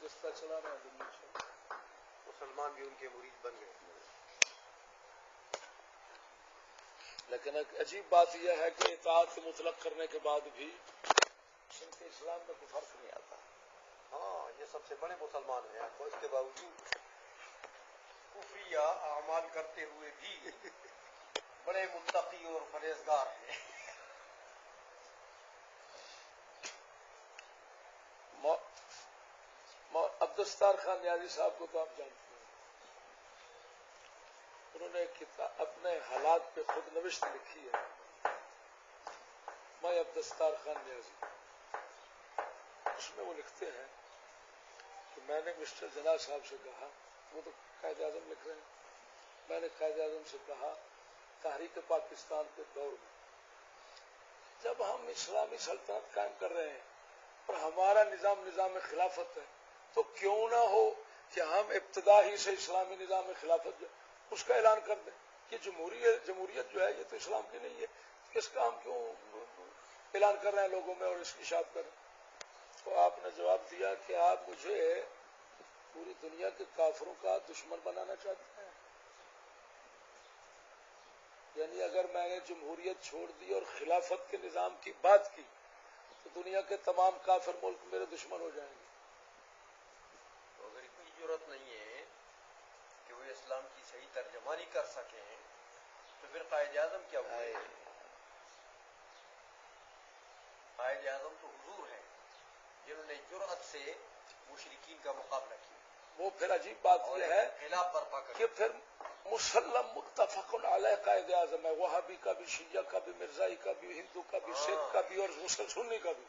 گلدستہ چلا رہے ہیں دنیا سے، مسلمان بھی ان کے مرید بن گئے. لیکن ایک عجیب بات یہ ہے کہ اطاعت مطلق کرنے کے بعد بھی ان کے اسلام میں کوئی فرق نہیں آتا. ہاں یہ سب سے بڑے مسلمان ہیں، اور اس کے باوجود کفریہ اعمال کرتے ہوئے بھی بڑے متقی اور پرہیزگار ہیں. عبدالستار خان نیازی صاحب کو تو آپ جانتے ہیں، انہوں نے ایک کتاب اپنے حالات پہ خود نوشت لکھی ہے، میں عبدالستار خان نیازی. اس میں وہ لکھتے ہیں کہ میں نے مسٹر جناح صاحب سے کہا، وہ تو قائد اعظم لکھ رہے ہیں، میں نے قائد اعظم سے کہا تحریک پاکستان کے دور میں جب ہم اسلامی سلطنت قائم کر رہے ہیں اور ہمارا نظام خلافت ہے، تو کیوں نہ ہو کہ ہم ابتدا ہی سے اسلامی نظام خلافت اس کا اعلان کر دیں کہ جمہوریت جو ہے یہ تو اسلام کی نہیں ہے، اس کا ہم کیوں اعلان کر رہے ہیں لوگوں میں اور اس کی اشاعت کر رہے ہیں. تو آپ نے جواب دیا کہ آپ مجھے پوری دنیا کے کافروں کا دشمن بنانا چاہتے ہیں. یعنی اگر میں نے جمہوریت چھوڑ دی اور خلافت کے نظام کی بات کی تو دنیا کے تمام کافر ملک میرے دشمن ہو جائیں گے. تو اگر اتنی ضرورت نہیں ہے کہ وہ اسلام کی صحیح ترجمانی کر سکیں تو پھر قائد اعظم کیا ہوئے؟ قائد اعظم تو حضور ہیں جنہوں نے جرأت سے مشرکین کا مقابلہ کیا. وہ پھر عجیب بات یہ ہے کہ پھر مسلم متفق علیہ قائد اعظم ہے، وہابی کا بھی، شیعہ کا بھی، مرزائی کا بھی، ہندو کا بھی، سکھ کا بھی اور سنی کا بھی.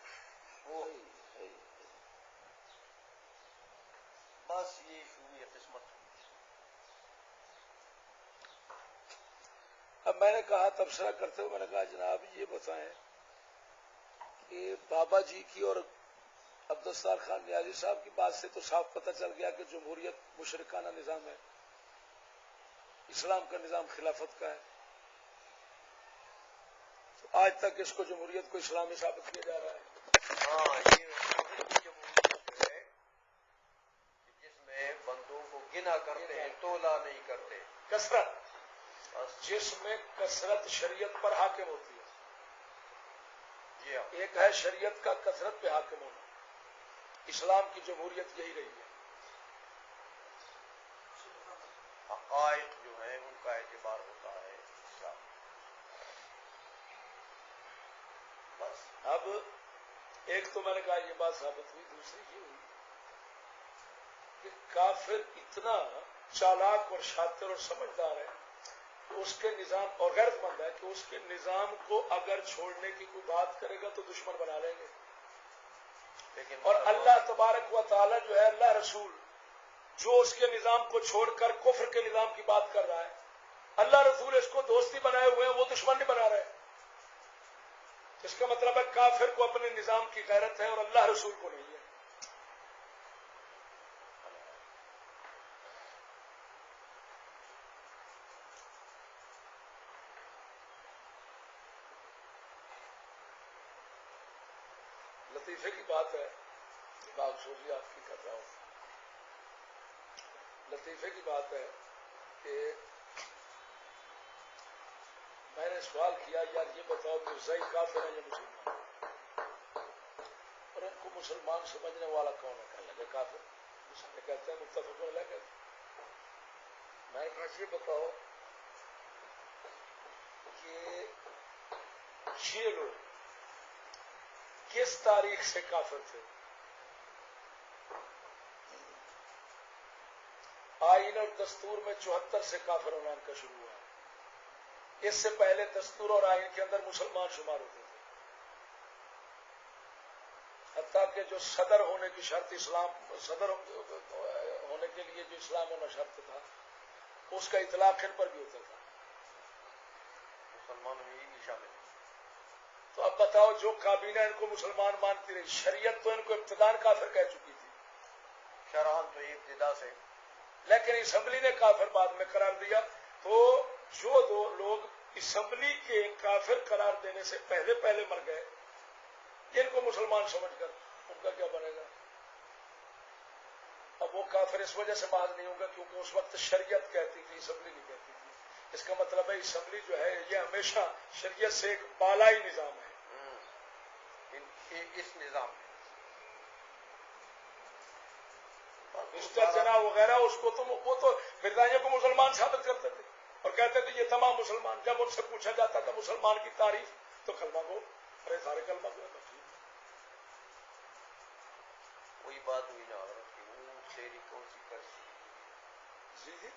بس یہ شومی قسمت. اب میں نے کہا تبصرہ کرتے ہوئے میں نے کہا جناب یہ بتائیں کہ بابا جی کی اور عبدالستار خان نیازی صاحب کی بات سے تو صاف پتہ چل گیا کہ جمہوریت مشرکانہ نظام ہے، اسلام کا نظام خلافت کا ہے. تو آج تک اس کو جمہوریت کو اسلامی ثابت کیا جا رہا ہے. ہاں یہ جمہوریت ہے جس میں بندوں کو گنا کرتے ہیں، تولا نہیں کرتے. کثرت، جس میں کثرت شریعت پر حاکم ہوتی ہے. ایک ہے شریعت کا کثرت پہ حاکم ہونا، اسلام کی جمہوریت یہی رہی ہے. حقائق جو ہیں ان کا اعتبار ہوتا ہے. بس اب ایک تو میں نے کہا یہ بات ثابت ہوئی، دوسری یہ ہوئی کہ کافر اتنا چالاک اور شاطر اور سمجھدار ہے کہ اس کے نظام اور غیرت مند ہے کہ اس کے نظام کو اگر چھوڑنے کی کوئی بات کرے گا تو دشمن بنا لیں گے. اور اللہ تبارک و تعالی جو ہے، اللہ رسول جو اس کے نظام کو چھوڑ کر کفر کے نظام کی بات کر رہا ہے، اللہ رسول اس کو دوستی بنائے ہوئے ہیں، وہ دشمن نہیں بنا رہے. اس کا مطلب ہے کافر کو اپنے نظام کی غیرت ہے اور اللہ رسول کو نہیں ہے. لطیفے کی بات ہے، باخصوصی آپ کی کر رہا ہوں. لطیفے کی بات ہے کہ میں نے سوال کیا یار یہ بتاؤ مرزائی کافر ہے یا مسلمان، اور ان کو مسلمان سمجھنے والا کون ہے؟ کہنے لگے کافر. اس نے کہتے ہیں متفق علیہ کہتے ہیں. میں نے کہا یہ بتاؤ کہ یہ لوگ کس تاریخ سے کافر تھے؟ آئین اور دستور میں 74 سے کافر ہونا ان کا شروع ہوا. اس سے پہلے دستور اور آئین کے اندر مسلمان شمار ہوتے تھے، حتیٰ کہ جو صدر ہونے کی شرط، اسلام صدر ہونے کے لیے جو اسلام ہونا شرط تھا اس کا اطلاق ان پر بھی ہوتا تھا. مسلمانوں میں ہی شامل. تو اب بتاؤ جو کابینہ ان کو مسلمان مانتی رہی، شریعت تو ان کو ابتدان کافر کہہ چکی تھی، شرعاً تو یہ ابتدا سے، لیکن اسمبلی نے کافر بعد میں قرار دیا. تو جو دو لوگ اسمبلی کے کافر قرار دینے سے پہلے مر گئے، ان کو مسلمان سمجھ کر ان کا کیا بنے گا؟ اب وہ کافر اس وجہ سے بات نہیں ہوگا کیونکہ اس وقت شریعت کہتی تھی، اسمبلی نہیں کہتی تھی. اس کا مطلب ہے اسمبلی جو ہے یہ ہمیشہ شریعت سے ایک بالائی نظام ہے. اس نظام میں مسٹر جنا وغیرہ اس کو تو وہ تو مرزائیوں کو مسلمان ثابت کرتے تھے اور کہتے تھے یہ تمام مسلمان. جب ان سے پوچھا جاتا تھا مسلمان کی تعریف تو کلمہ گو، ارے سارے کلمہ گو. وہی بات ہوئی نا کہ اونٹ تیری کون سی کرسی. جی جی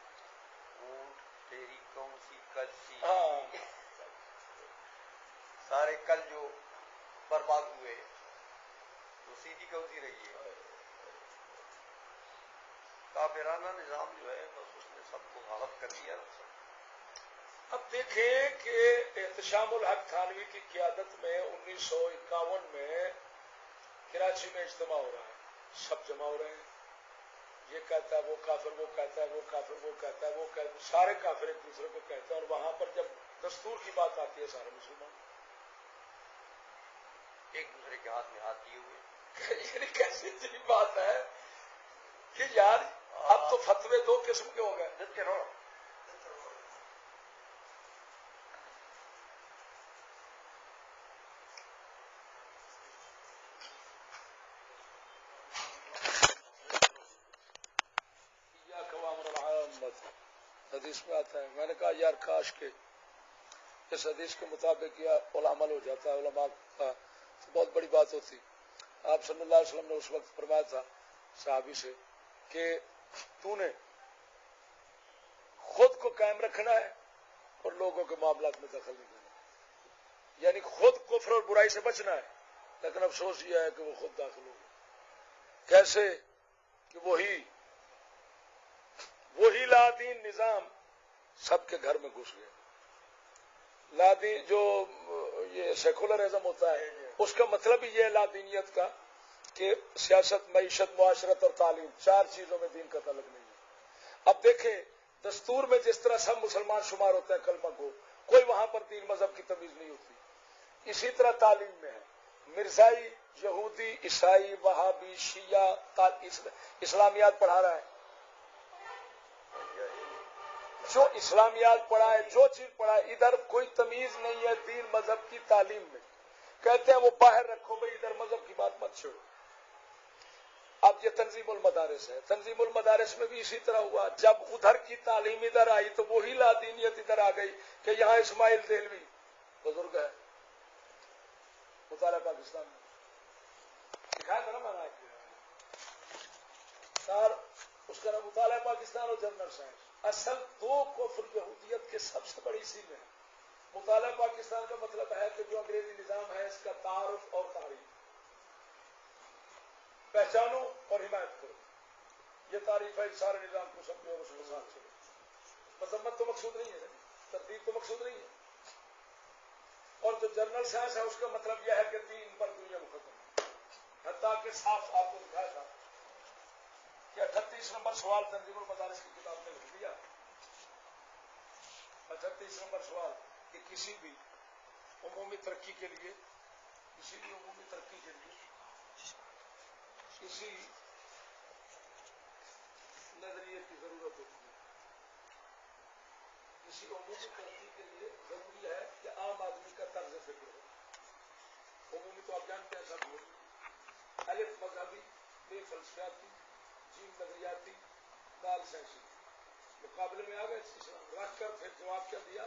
اونٹ تیری کون سی کرسی. ہاں سارے کل جو برباد ہوئے تو سیدھی کون سی رہی ہے. کافرانہ نظام جو ہے بس اس نے سب کو غالب کر دیا. اب دیکھیں کہ احتشام الحق تھانوی کی قیادت میں 1951 میں کراچی میں اجتماع ہو رہا ہے. سب جمع ہو رہے ہیں. یہ کہتا ہے وہ کافر، وہ کہتا ہے وہ کافر، وہ کہتا ہے وہ کہتا ہے، سارے کافر ایک دوسرے کو کہتے ہیں. اور وہاں پر جب دستور کی بات آتی ہے سارے مسلمان ایک دوسرے کے ہاتھ میں ہاتھ دیے ہوئے. یعنی کیسی عجیب بات ہے کہ یار اب تو فتوے دو قسم کے ہو گئے. حدیث میں آتا ہے، میں نے کہا یار کاش کے اس حدیث کے مطابق یہ عمل ہو جاتا ہے علماء کا تو بہت بڑی بات ہوتی. آپ صلی اللہ علیہ وسلم نے اس وقت فرمایا تھا صحابی سے کہ تو نے خود کو قائم رکھنا ہے اور لوگوں کے معاملات میں دخل نہیں دینا. یعنی خود کفر اور برائی سے بچنا ہے، لیکن افسوس یہ ہے کہ وہ خود داخل ہو گئے. کیسے کہ وہی لادین نظام سب کے گھر میں گھس گئے. لادین جو یہ سیکولرزم ہوتا ہے اس کا مطلب ہی یہ ہے لادینیت کا کہ سیاست، معیشت، معاشرت اور تعلیم، چار چیزوں میں دین کا تعلق نہیں ہے. اب دیکھیں دستور میں جس طرح سب مسلمان شمار ہوتے ہیں کلمہ کو، کوئی وہاں پر دین مذہب کی تمیز نہیں ہوتی. اسی طرح تعلیم میں ہے مرزائی، یہودی، عیسائی، وہابی، شیعہ اسلامیات پڑھا رہا ہے. جو اسلامیات پڑھا ہے، جو چیز پڑھا ہے، ادھر کوئی تمیز نہیں ہے دین مذہب کی تعلیم میں. کہتے ہیں وہ باہر رکھو بھائی، ادھر مذہب کی بات مت چھوڑو. اب یہ تنظیم المدارس ہے، تنظیم المدارس میں بھی اسی طرح ہوا. جب ادھر کی تعلیم ادھر آئی تو وہی لادینیت ادھر آ گئی کہ یہاں اسماعیل دہلوی بزرگ ہے، مطالعہ پاکستان میں دکھایا تھا نا میں نے سر اس کا نام مطالعہ پاکستان اور جنرل سائنس. اصل دو کفر یہودیت کے سب سے بڑی سی میں مطالعہ پاکستان کا مطلب ہے کہ جو انگریزی نظام ہے اس کا تعارف اور تعریف پہچانو اور حمایت کرو. یہ تعریف ہے سارے نظام کو سمجھو اور اس کے ساتھ چلو. مذمت تو مقصود نہیں ہے، ترتیب تو مقصود نہیں ہے. اور جو جنرل سائنس ہے اس کا مطلب یہ ہے کہ دین پر دنیا مقدم. حتیٰ کہ صاف آپ کو دکھایا تھا کہ 38 نمبر سوال تنظیم المدارس کی کتاب میں لکھ دیا. 38 نمبر سوال کہ کسی بھی عمومی ترقی کے لیے کسی نظریے کی ضرورت ہوتی ہے. کسی عمومی ترقی کے لیے ضروری ہے کہ عام آدمی کا طرز فکر ہو. عمومی تو آپ جانتے ہیں سب لوگ الف مذہبی، بے فلسفیاتی، جیم نظریاتی، دال سائنسی. مقابلے میں آ گئے اسلام رکھ کر پھر جواب کیا دیا؟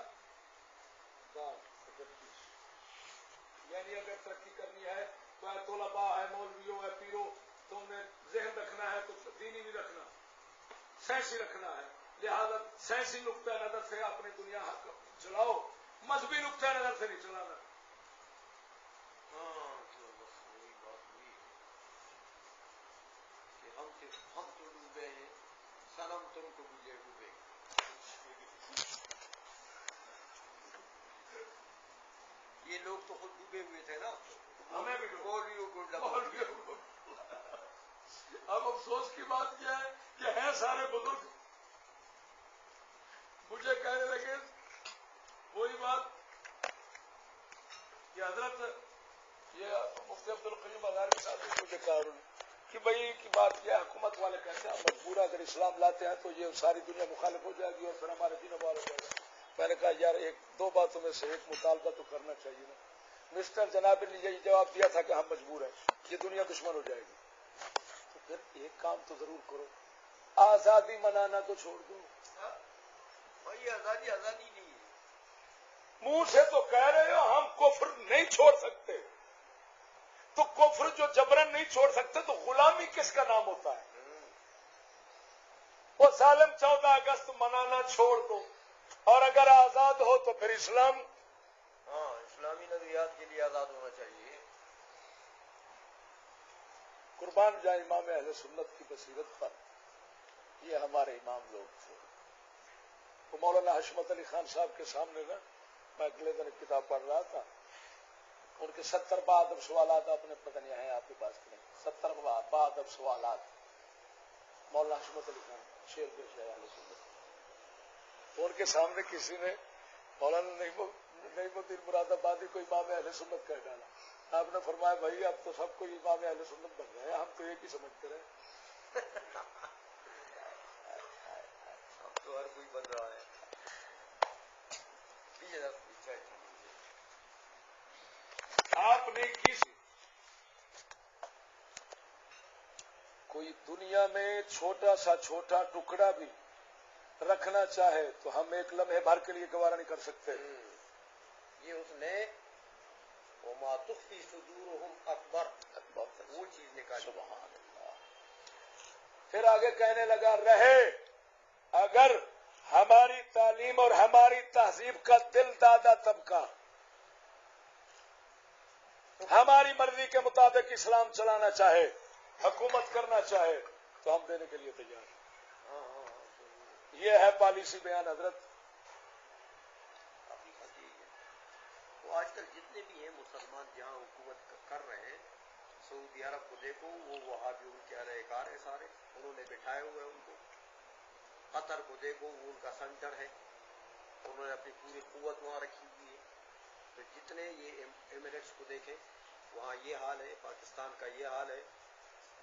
دال 31. یعنی اگر ترقی کرنی ہے تو ہے طلباء ہے، مولویوں ہے، پیرو، تم نے ذہن رکھنا ہے تو دینی بھی رکھنا، سائنسی رکھنا ہے. لہذا سائنسی نقطۂ نظر سے اپنی دنیا حق چلاؤ، مذہبی نقطۂ نظر سے نہیں چلانا. وہی بات ہوئی کہ ہم تو ڈوبے ہیں، صنم تم کو بھی لے ڈوبے. یہ لوگ تو خود ڈوبے ہوئے تھے نا، ہمیں بھی مولویوں کو اب افسوس کی بات کیا ہے کہ ہیں سارے بزرگ مجھے کہنے لگے وہی بات کہ حضرت یہ مفتی عبد القیوم ہزاروی صاحب نے مجھے کہا کہ بھائی کی بات کیا حکومت والے کہتے ہیں مجبور اگر اسلام لاتے ہیں تو یہ ساری دنیا مخالف ہو جائے گی اور پھر ہمارے دین بار ہو جائے گا. میں نے کہا یار ایک دو باتوں میں سے ایک مطالبہ تو کرنا چاہیے نا. مسٹر جناب نے یہی جواب دیا تھا کہ ہم مجبور ہیں, یہ دنیا دشمن ہو جائے گی. تو پھر ایک کام تو ضرور کرو, آزادی منانا تو چھوڑ دو. بھائی آزادی نہیں ہے. منہ سے تو کہہ رہے ہو ہم کفر نہیں چھوڑ سکتے, تو کفر جو جبرن نہیں چھوڑ سکتے تو غلامی کس کا نام ہوتا ہے؟ وہ ظالم 14 اگست منانا چھوڑ دو, اور اگر آزاد ہو تو پھر اسلام. ہاں, اسلامی نظریات کے لیے آزاد ہونا چاہیے. قربان جائے امام اہل سنت کی بصیرت پر. یہ ہمارے امام لوگ تھے. وہ مولانا حشمت علی خان صاحب کے سامنے نا, میں اگلے دن کتاب پڑھ رہا تھا, ان کے 70 بادب سوالات آپ نے پتہ نہیں ہے آپ کے پاس کہ نہیں, 70 بادب سوالات مولانا حشمت علی خان شیر پیش ہے اہل سنت. ان کے سامنے کسی نے مولانا نعیم الدین مراد آبادی کو امام اہل سنت کہہ ڈالا. آپ نے فرمایا بھائی اب تو سب کو امام اہل سنت بن گئے, ہم تو ایک ہی سمجھتے رہے. اب تو ہر کوئی بن رہا ہے. آپ نے کسی کوئی دنیا میں چھوٹا سا چھوٹا ٹکڑا بھی رکھنا چاہے تو ہم ایک لمحے بھر کے لیے گوارا نہیں کر سکتے. یہ اس نے وما تخفی صدورہم اکبر وہ چیز نکالی. سبحان اللہ. پھر آگے کہنے لگا رہے اگر ہماری تعلیم اور ہماری تہذیب کا دل دادا طبقہ ہماری مرضی کے مطابق اسلام چلانا چاہے, حکومت کرنا چاہے, تو ہم دینے کے لیے تیار ہیں. یہ ہے پالیسی بیان حضرت. وہ آج کل جتنے بھی ہیں مسلمان جہاں حکومت کر رہے ہیں, سعودی عرب کو دیکھو, وہ وہابی ان کے رہے کار ہے سارے, انہوں نے بٹھائے ہوئے ان کو. قطر کو دیکھو, وہ ان کا سینٹر ہے, انہوں نے اپنی پوری قوت وہاں رکھی ہوئی ہے. تو جتنے یہ ایمریٹس کو دیکھیں وہاں یہ حال ہے, پاکستان کا یہ حال ہے.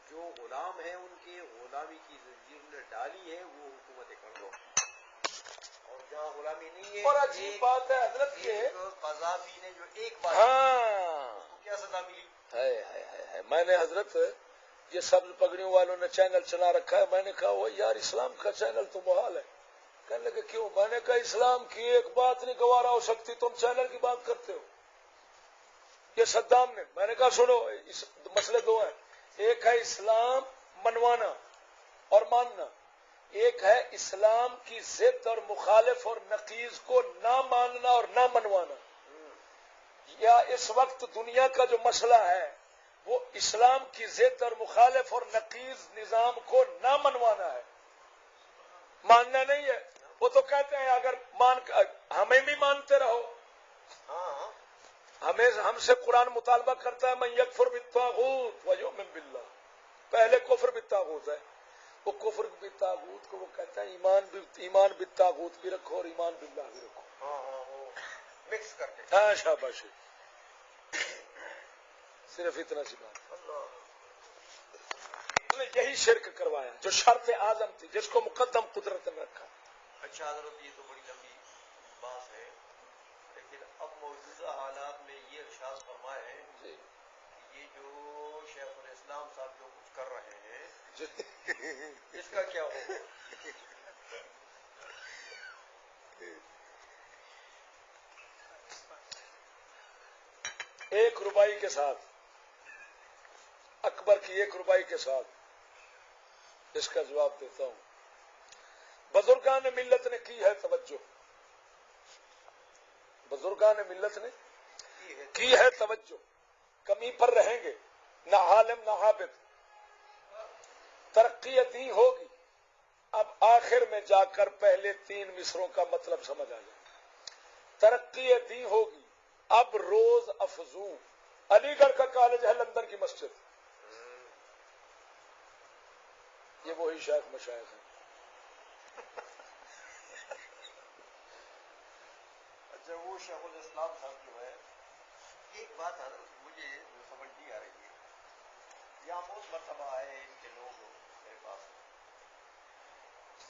جو غلام ہیں ان کے غلامی کی زنجیر نے ڈالی ہے وہ حکومتیں کر دو, اور جہاں غلامی نہیں ہے. اور عجیب بات ہے حضرت کے قذافی نے جو ایک بار کیا سزا ملی ہے. میں نے حضرت یہ سبز پگڑیوں والوں نے چینل چلا رکھا ہے, میں نے کہا وہ یار اسلام کا چینل تو محال ہے. کہنے لگے کیوں؟ میں نے کہا اسلام کی ایک بات نہیں گوارا ہو سکتی, تم چینل کی بات کرتے ہو. یہ صدام نے, میں نے کہا سنو مسئلے دو ہیں, ایک ہے اسلام منوانا اور ماننا, ایک ہے اسلام کی ضد اور مخالف اور نقیض کو نہ ماننا اور نہ منوانا. یا اس وقت دنیا کا جو مسئلہ ہے وہ اسلام کی ضد اور مخالف اور نقیض نظام کو نہ منوانا ہے, ماننا نہیں ہے. وہ تو کہتے ہیں اگر ہمیں بھی مانتے رہو, ہم سے قرآن مطالبہ کرتا ہے من یکفر بالطاغوت ویؤمن باللہ. پہلے کفر بالطاغوت ہے, وہ کفر بالطاغوت کو وہ کہتا ہے ایمان بالطاغوت بھی رکھو اور ایمان باللہ بھی رکھو. مکس کر کے. ہاں شاباش, صرف اتنا سی بات. یہی شرک کروایا جو شرط اعظم تھی, جس کو مقدم قدرت نے رکھا. اچھا حضرت, یہ تو بڑی لمبی بات ہے, لیکن اب موجودہ حالات میں یہ ارشاد فرمائے ہیں کہ یہ جو شیخ الاسلام صاحب جو کچھ کر رہے ہیں اس کا کیا ہوگا؟ ایک روپائی کے ساتھ, اکبر کی 1 روپائی کے ساتھ اس کا جواب دیتا ہوں. بزرگان ملت نے کی ہے توجہ, بزرگان ملت نے کی ہے توجہ, کمی پر رہیں گے, نہ عالم نہ عابد. ترقی دی ہوگی. اب آخر میں جا کر پہلے 3 مصروں کا مطلب سمجھ آ جائے. ترقی دی ہوگی, اب روز افزوں. علی گڑھ کا کالج ہے, لندن کی مسجد. یہ وہی شیخ مشائخ ہیں. اچھا, وہ شیخ الاسلام صاحب جو ہے, ایک بات حضرت مجھے جو سمجھ نہیں آ رہی ہے, یہاں بہت مرتبہ آئے ان کے لوگ میرے پاس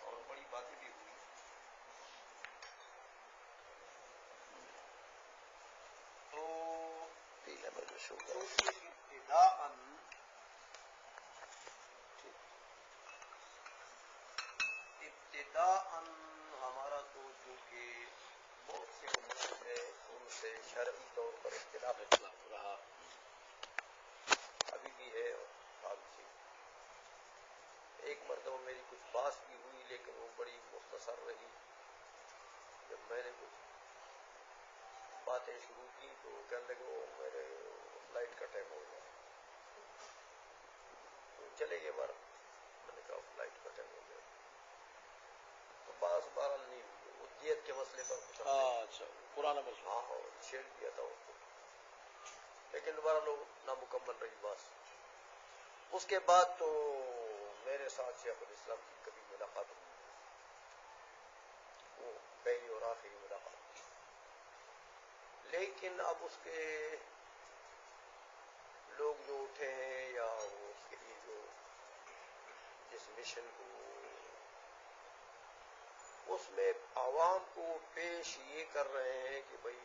اور بڑی باتیں بھی ہوئی. تو ابتداءً ہمارا تو چونکہ بہت سے مسئلے ہیں ان سے شرعی طور پر اختلاف رہا، ابھی بھی ہے اور ابھی سے. ایک مرتبہ میری کچھ بات بھی ہوئی لیکن وہ بڑی مختصر رہی. جب میں نے کچھ باتیں شروع کی تو کہنے لگے وہ میرے فلائٹ کا ٹائم ہو گیا تو چلے گئے باہر. میں نے کہا فلائٹ کا ٹائم ہو گیا تو بات بہرحال نہیں ہوئی. وہ دیت کے مسئلے پر کچھ اچھا پرانا مسئلہ. ہاں چھیڑ دیا تھا اس کو لیکن دوبارہ لوگ نامکمل رہی بات. اس کے بعد تو میرے ساتھ شیخ الاسلام کی کبھی ملاقات ہوئی، وہ پہلی اور آخری ملاقات. لیکن اب اس کے لوگ جو اٹھے ہیں یا وہ اس کے لیے جو جس مشن کو اس میں عوام کو پیش یہ کر رہے ہیں کہ بھئی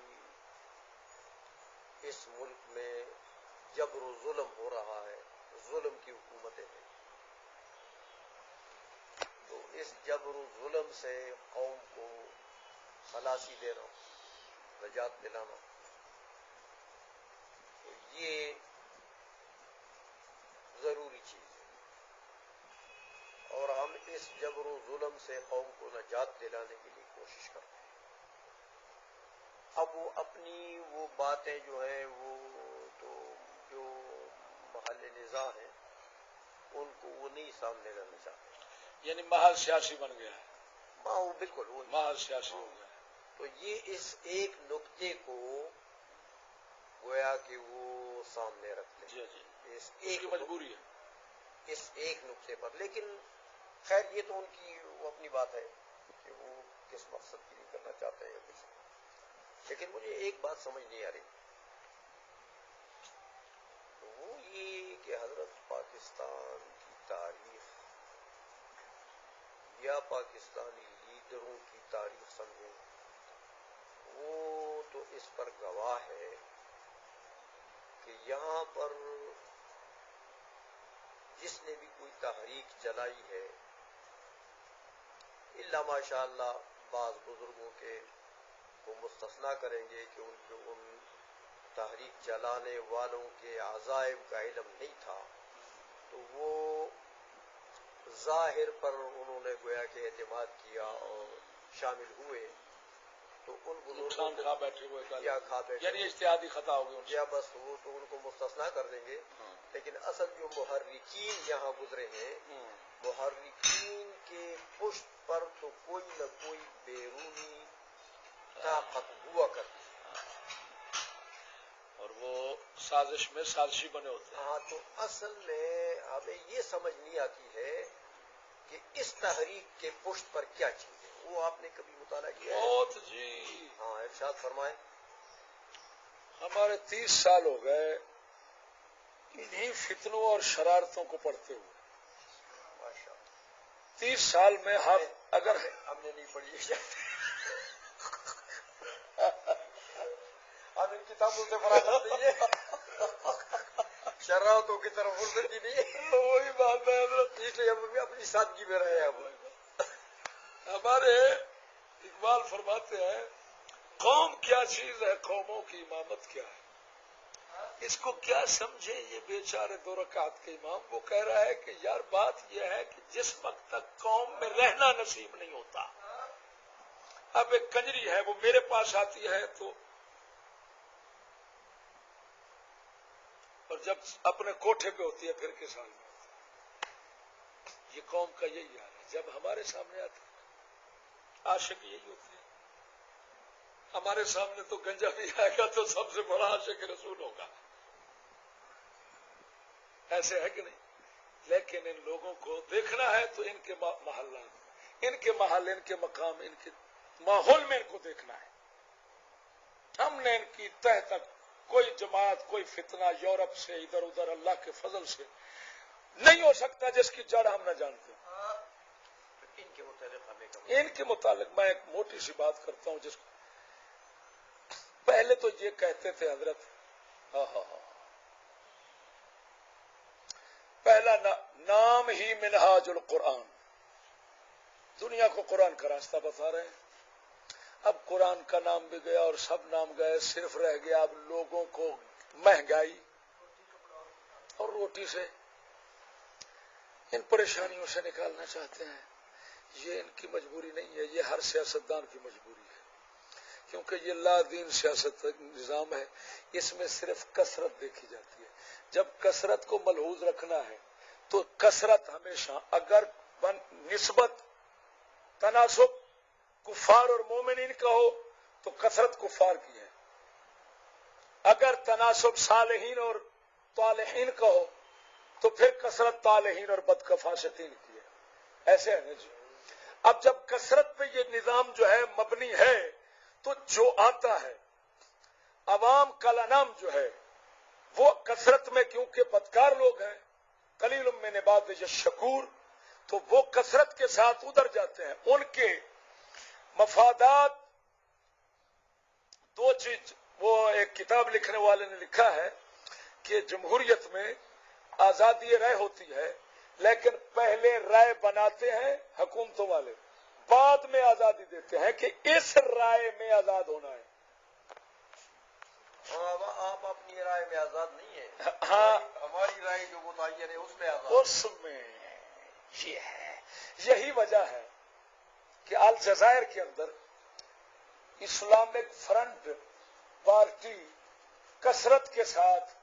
اس ملک میں جبر و ظلم ہو رہا ہے، ظلم کی حکومتیں ہیں، تو اس جبر و ظلم سے قوم کو خلاصی دینا، نجات دلانا، تو یہ ضروری چیز ہے. اور ہم اس جبر و ظلم سے قوم کو نجات دلانے کے لیے کوشش کرتے ہیں. اب وہ اپنی وہ باتیں جو ہیں وہ تو جو محل نزاع ہیں ان کو وہ نہیں سامنے لانا چاہتے. یعنی محل سیاسی بن گیا ہے. ہاں وہ بالکل وہ محل سیاسی ہو گیا ہے. تو یہ اس ایک نقطے کو گویا کہ وہ سامنے رکھتے ہیں. جی جی اس ایک مجبوری ہے اس ایک نقطے پر. لیکن خیر یہ تو ان کی وہ اپنی بات ہے کہ وہ کس مقصد کے لیے کرنا چاہتے ہیں یا کچھ. لیکن مجھے ایک بات سمجھ نہیں آ رہی، وہ یہ کہ حضرت پاکستان کی تاریخ یا پاکستانی لیڈروں کی تاریخ سمجھیں، وہ تو اس پر گواہ ہے کہ یہاں پر جس نے بھی کوئی تحریک چلائی ہے، الا ماشاء اللہ بعض بزرگوں کے کو مستثنا کریں گے کہ ان تحریک چلانے والوں کے عزائم کا علم نہیں تھا، تو وہ ظاہر پر انہوں نے گویا کہ اعتماد کیا اور شامل ہوئے، تو ان بزرگوں کھا بیٹھے ہوئے یا کھا بیٹھے یعنی اجتہادی خطا ہو گئی یا بس وہ تو ان کو مستثنا کر دیں گے. لیکن اصل جو محرکین یہاں گزرے ہیں، محرکین کے پشت پر تو کوئی نہ کوئی بیرونی طاقت ہوا کرتی ہے اور وہ سازش میں سازشی بنے ہوتے ہیں. ہاں تو اصل میں ہمیں یہ سمجھ نہیں آتی ہے کہ اس تحریک کے پشت پر کیا چیز ہے. وہ آپ نے کبھی مطالعہ کیا ہے؟ بہت جی. ہاں ارشاد فرمائیں. ہمارے 30 سال ہو گئے انہی فتنوں اور شرارتوں کو پڑھتے ہوئے. ماشاء اللہ. 30 سال میں ہم اگر ہم نے نہیں پڑھی ہم ان کتابوں سے فراغت نہیں ہے، شرارتوں کی طرف فرصت ہی نہیں ہے. وہی بات ہے حضرت. اس لیے ہم بھی اپنی سادگی میں رہے ہیں. ہمارے اقبال فرماتے ہیں قوم کیا چیز ہے، قوموں کی امامت کیا ہے. اس کو کیا سمجھے یہ بیچارے 2 رکعت کے امام. وہ کہہ رہا ہے کہ یار بات یہ ہے کہ جس وقت تک قوم میں رہنا نصیب نہیں ہوتا، اب ایک کنجری ہے وہ میرے پاس آتی ہے تو، اور جب اپنے کوٹھے پہ ہوتی ہے پھر کس حال میں ہوتی ہے. یہ قوم کا یہی حال ہے. جب ہمارے سامنے آتی ہے عاشق یہی ہوتی ہے. ہمارے سامنے تو گنجا بھی آئے گا تو سب سے بڑا عاشق رسول ہوگا. ایسے ہے کہ نہیں؟ لیکن ان لوگوں کو دیکھنا ہے تو ان کے محلات، ان کے محل، ان کے مقام، ان کے ماحول میں ان کو دیکھنا ہے. ہم نے ان کی تہ تک کوئی جماعت، کوئی فتنہ یورپ سے ادھر ادھر اللہ کے فضل سے نہیں ہو سکتا جس کی جڑ ہم نہ جانتے. ان کے متعلق میں ایک موٹی سی بات کرتا ہوں، جس کو پہلے تو یہ کہتے تھے حضرت، پہلا نام ہی منہاج القرآن، دنیا کو قرآن کا راستہ بتا رہے ہیں. اب قرآن کا نام بھی گیا اور سب نام گئے، صرف رہ گیا اب لوگوں کو مہنگائی اور روٹی سے، ان پریشانیوں سے نکالنا چاہتے ہیں. یہ ان کی مجبوری نہیں ہے، یہ ہر سیاستدان کی مجبوری ہے، کیونکہ یہ لا دین سیاست نظام ہے. اس میں صرف کثرت دیکھی جاتی ہے. جب کثرت کو ملحوظ رکھنا ہے تو کثرت ہمیشہ، اگر نسبت تناسب کفار اور مومنین کا ہو تو کثرت کفار کی ہے، اگر تناسب صالحین اور طالحین کا ہو تو پھر کثرت طالحین اور بدکفاستین کی ہے. ایسے ہے نا جی. اب جب کثرت پہ یہ نظام جو ہے مبنی ہے تو جو آتا ہے عوام کا انعام جو ہے وہ کثرت میں، کیونکہ بدکار لوگ ہیں، قلیل من عباد الشکور، تو وہ کثرت کے ساتھ ادھر جاتے ہیں. ان کے مفادات دو چیز، وہ ایک کتاب لکھنے والے نے لکھا ہے کہ جمہوریت میں آزادی رائے ہوتی ہے، لیکن پہلے رائے بناتے ہیں حکومتوں والے، بعد میں آزادی دیتے ہیں کہ اس رائے میں آزاد ہونا ہے. آپ اپنی رائے میں آزاد نہیں ہے. ہاں، ہماری رائے جو متعین ہے اس میں آزاد. اس میں یہ ہے، یہی وجہ ہے کہ الجزائر کے اندر اسلامک فرنٹ پارٹی کثرت کے ساتھ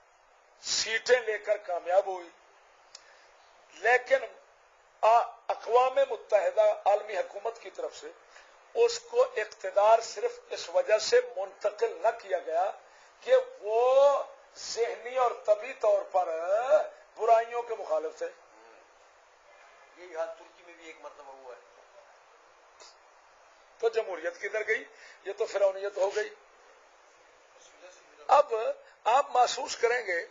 سیٹیں لے کر کامیاب ہوئی، لیکن اقوام متحدہ عالمی حکومت کی طرف سے اس کو اقتدار صرف اس وجہ سے منتقل نہ کیا گیا کہ وہ ذہنی اور طبی طور پر برائیوں کے مخالف تھے. یہی حال ترکی میں بھی ایک مرتبہ ہوا ہے. تو جمہوریت کدھر گئی؟ یہ تو فرعونیت ہو گئی. اب آپ محسوس کریں گے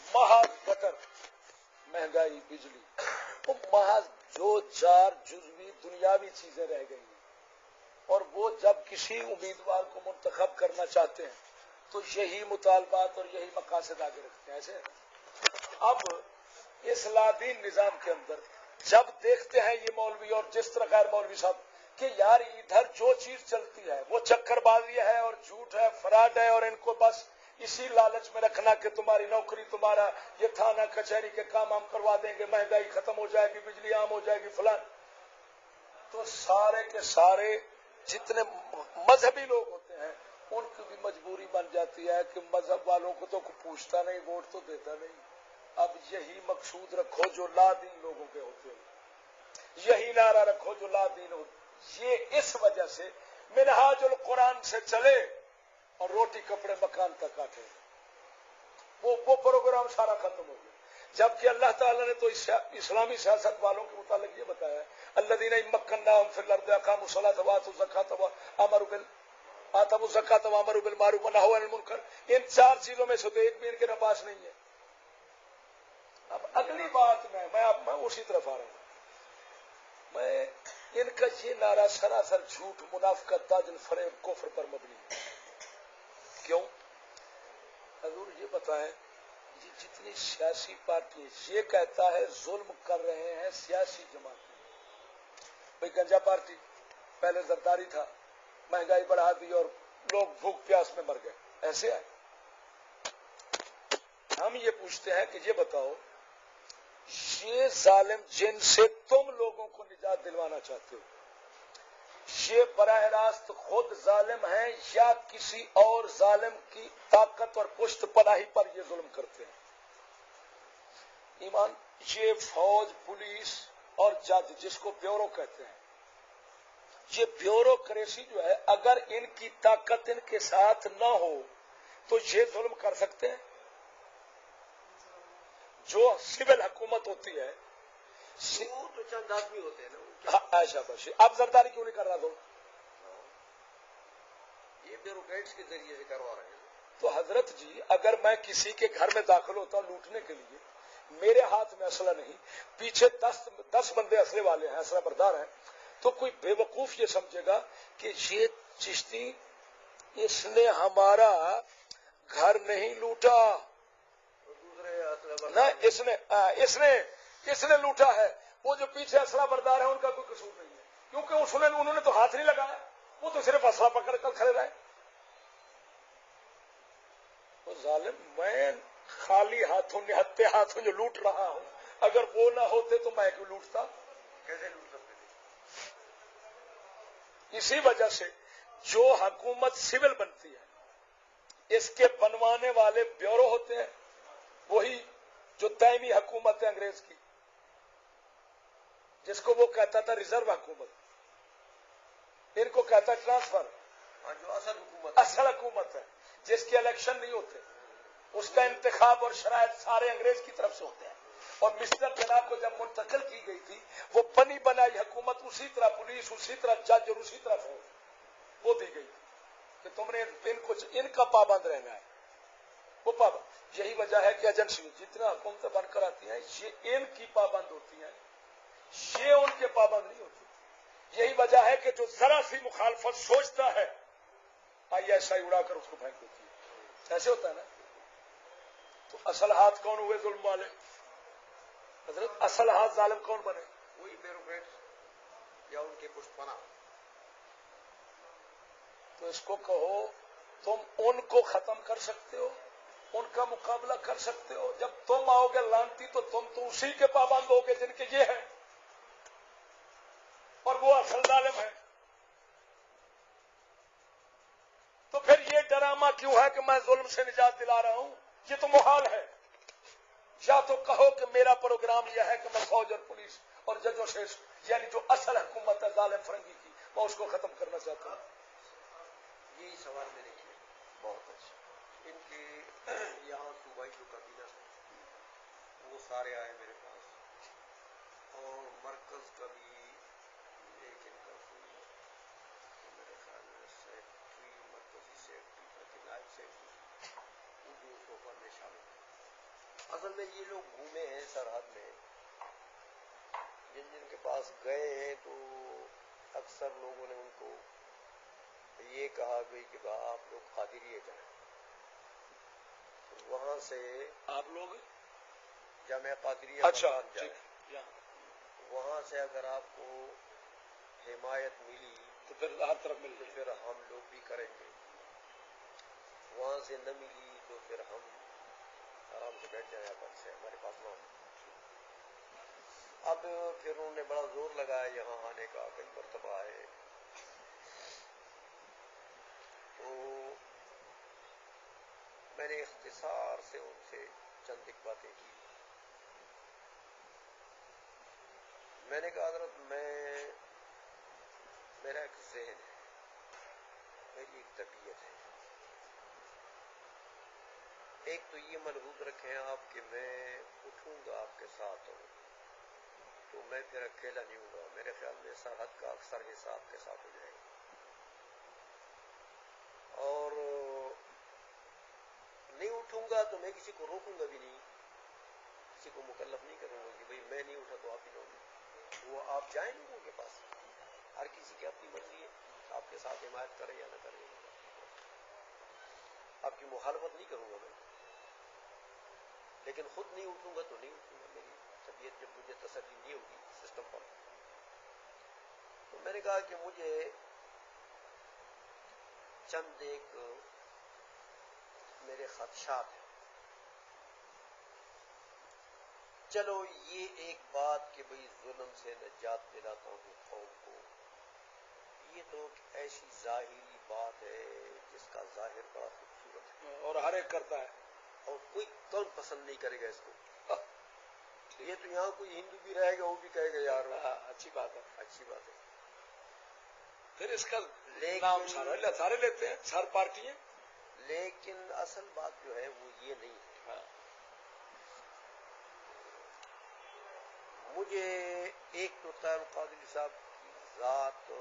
محض بٹر، مہنگائی، بجلی، وہ محض جو چار جزوی دنیاوی چیزیں رہ گئی ہیں، اور وہ جب کسی امیدوار کو منتخب کرنا چاہتے ہیں تو یہی مطالبات اور یہی مقاصد آگے رکھتے ہیں. ایسے اب اس لادین نظام کے اندر جب دیکھتے ہیں یہ مولوی اور جس طرح غیر مولوی صاحب کہ یار ادھر جو چیز چلتی ہے وہ چکر بازی ہے اور جھوٹ ہے، فراڈ ہے، اور ان کو بس اسی لالچ میں رکھنا کہ تمہاری نوکری، تمہارا یہ تھانہ کچہری کے کام ہم کروا دیں گے، مہنگائی ختم ہو جائے گی، بجلی عام ہو جائے گی، فلان. تو سارے کے سارے جتنے مذہبی لوگ ہوتے ہیں ان کی بھی مجبوری بن جاتی ہے کہ مذہب والوں کو تو پوچھتا نہیں، ووٹ تو دیتا نہیں. اب یہی مقصود رکھو جو لا دین لوگوں کے ہوتے ہیں، یہی نعرہ رکھو جو لا دین ہوتے. یہ اس وجہ سے منہاج القرآن سے چلے اور روٹی کپڑے مکان تک آتے، وہ پروگرام سارا ختم ہو گیا. جبکہ اللہ تعالیٰ نے تو اسلامی سیاست والوں کے متعلق یہ بتایا ہے، الذین مکناہم فی الارض اقاموا الصلاۃ وآتوا الزکاۃ آتوا الزکاۃ وامروا بالمعروف ونہوا عن المنکر. ان چار چیزوں میں سے تو ایک بھی ان کے پاس نہیں ہے. اب اگلی بات میں اسی طرف آ رہا ہوں. میں ان کا یہ نعرہ سراسر جھوٹ، منافقت، داجل، فریب، کفر پر مبنی ہے. کیوں؟ حضور یہ بتائیں، یہ جتنی سیاسی پارٹی یہ کہتا ہے ظلم کر رہے ہیں سیاسی جماعت، بھائی گنجا پارٹی پہلے زرداری تھا، مہنگائی بڑھا دی اور لوگ بھوک پیاس میں مر گئے. ایسے ہے. ہم یہ پوچھتے ہیں کہ یہ بتاؤ، یہ ظالم جن سے تم لوگوں کو نجات دلوانا چاہتے ہو، یہ براہ راست خود ظالم ہیں یا کسی اور ظالم کی طاقت اور پشت پناہی پر یہ ظلم کرتے ہیں؟ ایمان، یہ فوج، پولیس اور جج جس کو بیورو کہتے ہیں، یہ بیوروکریسی جو ہے اگر ان کی طاقت ان کے ساتھ نہ ہو تو یہ ظلم کر سکتے ہیں؟ جو سول حکومت ہوتی ہے وہ تو چند آدمی ہوتے ہیں نا. ایسا بس اب زرداری کیوں نہیں کر رہا تو یہ بیوروکریٹس کے ذریعے سے کروا رہے ہیں. تو حضرت جی اگر میں کسی کے گھر میں داخل ہوتا ہوں لوٹنے کے لیے، میرے ہاتھ میں اسلحہ نہیں، پیچھے 10 بندے اسلحے والے ہیں، اسلحہ بردار ہیں، تو کوئی بے وقوف یہ سمجھے گا کہ یہ چشتی اس نے ہمارا گھر نہیں لوٹا، دوسرے نہ اس نے لوٹا ہے. وہ جو پیچھے اسلحہ بردار ہیں ان کا کوئی قصور نہیں ہے، کیونکہ انہوں نے تو ہاتھ نہیں لگایا، وہ تو صرف اسلحہ پکڑ کر کھڑے رہے. وہ ظالم، میں خالی ہاتھوں نہتے ہاتھوں جو لوٹ رہا ہوں، اگر وہ نہ ہوتے تو میں کیوں لوٹتا؟ کیسے لوٹ سکتے تھے؟ اسی وجہ سے جو حکومت سول بنتی ہے، اس کے بنوانے والے بیورو ہوتے ہیں، وہی جو دائمی حکومت ہے انگریز کی، جس کو وہ کہتا تھا ریزرو حکومت، ان کو کہتا ہے ٹرانسفر. جو اصل حکومت ہے جس کے الیکشن نہیں ہوتے، اس کا انتخاب اور شرائط سارے انگریز کی طرف سے ہوتے ہیں. اور مسٹر جناب کو جب منتقل کی گئی تھی، وہ بنی بنائی حکومت اسی طرح پولیس، اسی طرح جج اور اسی طرح سے وہ دی گئی کہ تم نے ان کا پابند رہنا ہے. وہ پابند، یہی وجہ ہے کہ ایجنسی جتنا حکومتیں بن کر آتی ہیں یہ ان کی پابند ہوتی ہیں، یہ ان کے پابند نہیں ہوتی. یہی وجہ ہے کہ جو ذرا سی مخالفت سوچتا ہے ISI اڑا کر اس کو پھینک دیتی ہے. ایسے ہوتا ہے نا. تو اصل ہاتھ کون ہوئے ظلم والے؟ حضرت اصل ہاتھ ظالم کون بنے؟ وہی بیوروکریٹس یا ان کے پشت پناہ. تو اس کو کہو تم ان کو ختم کر سکتے ہو، ان کا مقابلہ کر سکتے ہو. جب تم آؤ گے لانتی تو تم تو اسی کے پابند ہو گے جن کے یہ ہے، اور وہ اصل ظالم ہے. تو پھر یہ ڈرامہ کیوں ہے کہ میں ظلم سے نجات دلا رہا ہوں؟ یہ تو محال ہے. یا تو کہو کہ میرا پروگرام یہ ہے کہ میں فوج اور پولیس اور ججوں سے، یعنی جو اصل حکومت ہے ظالم فرنگی کی، میں اس کو ختم کرنا چاہتا ہوں. یہی سوال میرے کیا. بہت اچھا. ان کے یہاں صوبائی جو کابینہ ہے وہ سارے آئے میرے پاس، اور مرکز کا بھی ایک ان کا میرے خیال میں سیکٹری، مرکزی سیکٹری تھا کہ نائب سیکٹری، وہ بھی اس وفد میں شامل ہے. اصل میں یہ لوگ گھومے ہیں سرحد میں، جن کے پاس گئے ہیں تو اکثر لوگوں نے ان کو یہ کہا گئی کہ آپ لوگ قادریے جائیں. وہاں سے آپ لوگ جامعہ قادریہ اچھا جائیں. وہاں سے اگر آپ کو حمایت ملی تو پھر ہر طرف مل گئی، پھر ہم لوگ بھی کریں گے. وہاں سے نہ ملی تو پھر ہم آرام سے بیٹھ جائیں، پر سے ہمارے پاس نہ ہو. اب پھر انہوں نے بڑا زور لگایا یہاں آنے کا، کئی مرتبہ آئے. تو میں نے اختصار سے ان سے چند ایک باتیں کی. میں نے کہا حضرت میرا ایک ذہن ہے، میری ایک طبیعت ہے. ایک تو یہ ملحوظ رکھیں آپ کہ میں اٹھوں گا آپ کے ساتھ ہوں تو میں پھر اکیلا نہیں ہوں گا. میرے خیال میں سرحد کا اکثر حصہ آپ کے ساتھ ہو جائے گا، اور نہیں اٹھوں گا تو میں کسی کو روکوں گا بھی نہیں، کسی کو مکلف نہیں کروں گا کہ بھئی میں نہیں اٹھا تو آپ ہی لوگ. وہ آپ جائیں لوگوں کے پاس، ہر کسی کی اپنی مرضی ہے، آپ کے ساتھ حمایت کرے یا نہ کرے. آپ کی مخالفت نہیں کروں گا میں، لیکن خود نہیں اٹھوں گا تو نہیں اٹھوں گا. میری طبیعت جب مجھے تسلی نہیں ہوگی سسٹم پر. تو میں نے کہا کہ مجھے چند ایک میرے خدشات ہیں. چلو یہ ایک بات کہ بھئی ظلم سے نجات دلاتا ہوں قوم کو، یہ تو ایسی ظاہری بات ہے جس کا ظاہر بڑا خوبصورت ہے اور ہر ایک کرتا ہے، اور کوئی کون پسند نہیں کرے گا اس کو. یہ تو یہاں کوئی ہندو بھی رہے گا وہ بھی کہے گا یار اچھی بات ہے، اچھی بات ہے. پھر اس کا نام سارے لیتے ہیں، ہر پارٹی ہیں. لیکن اصل بات جو ہے وہ یہ نہیں ہے. مجھے ایک تو طاہر القادری صاحب کی ذات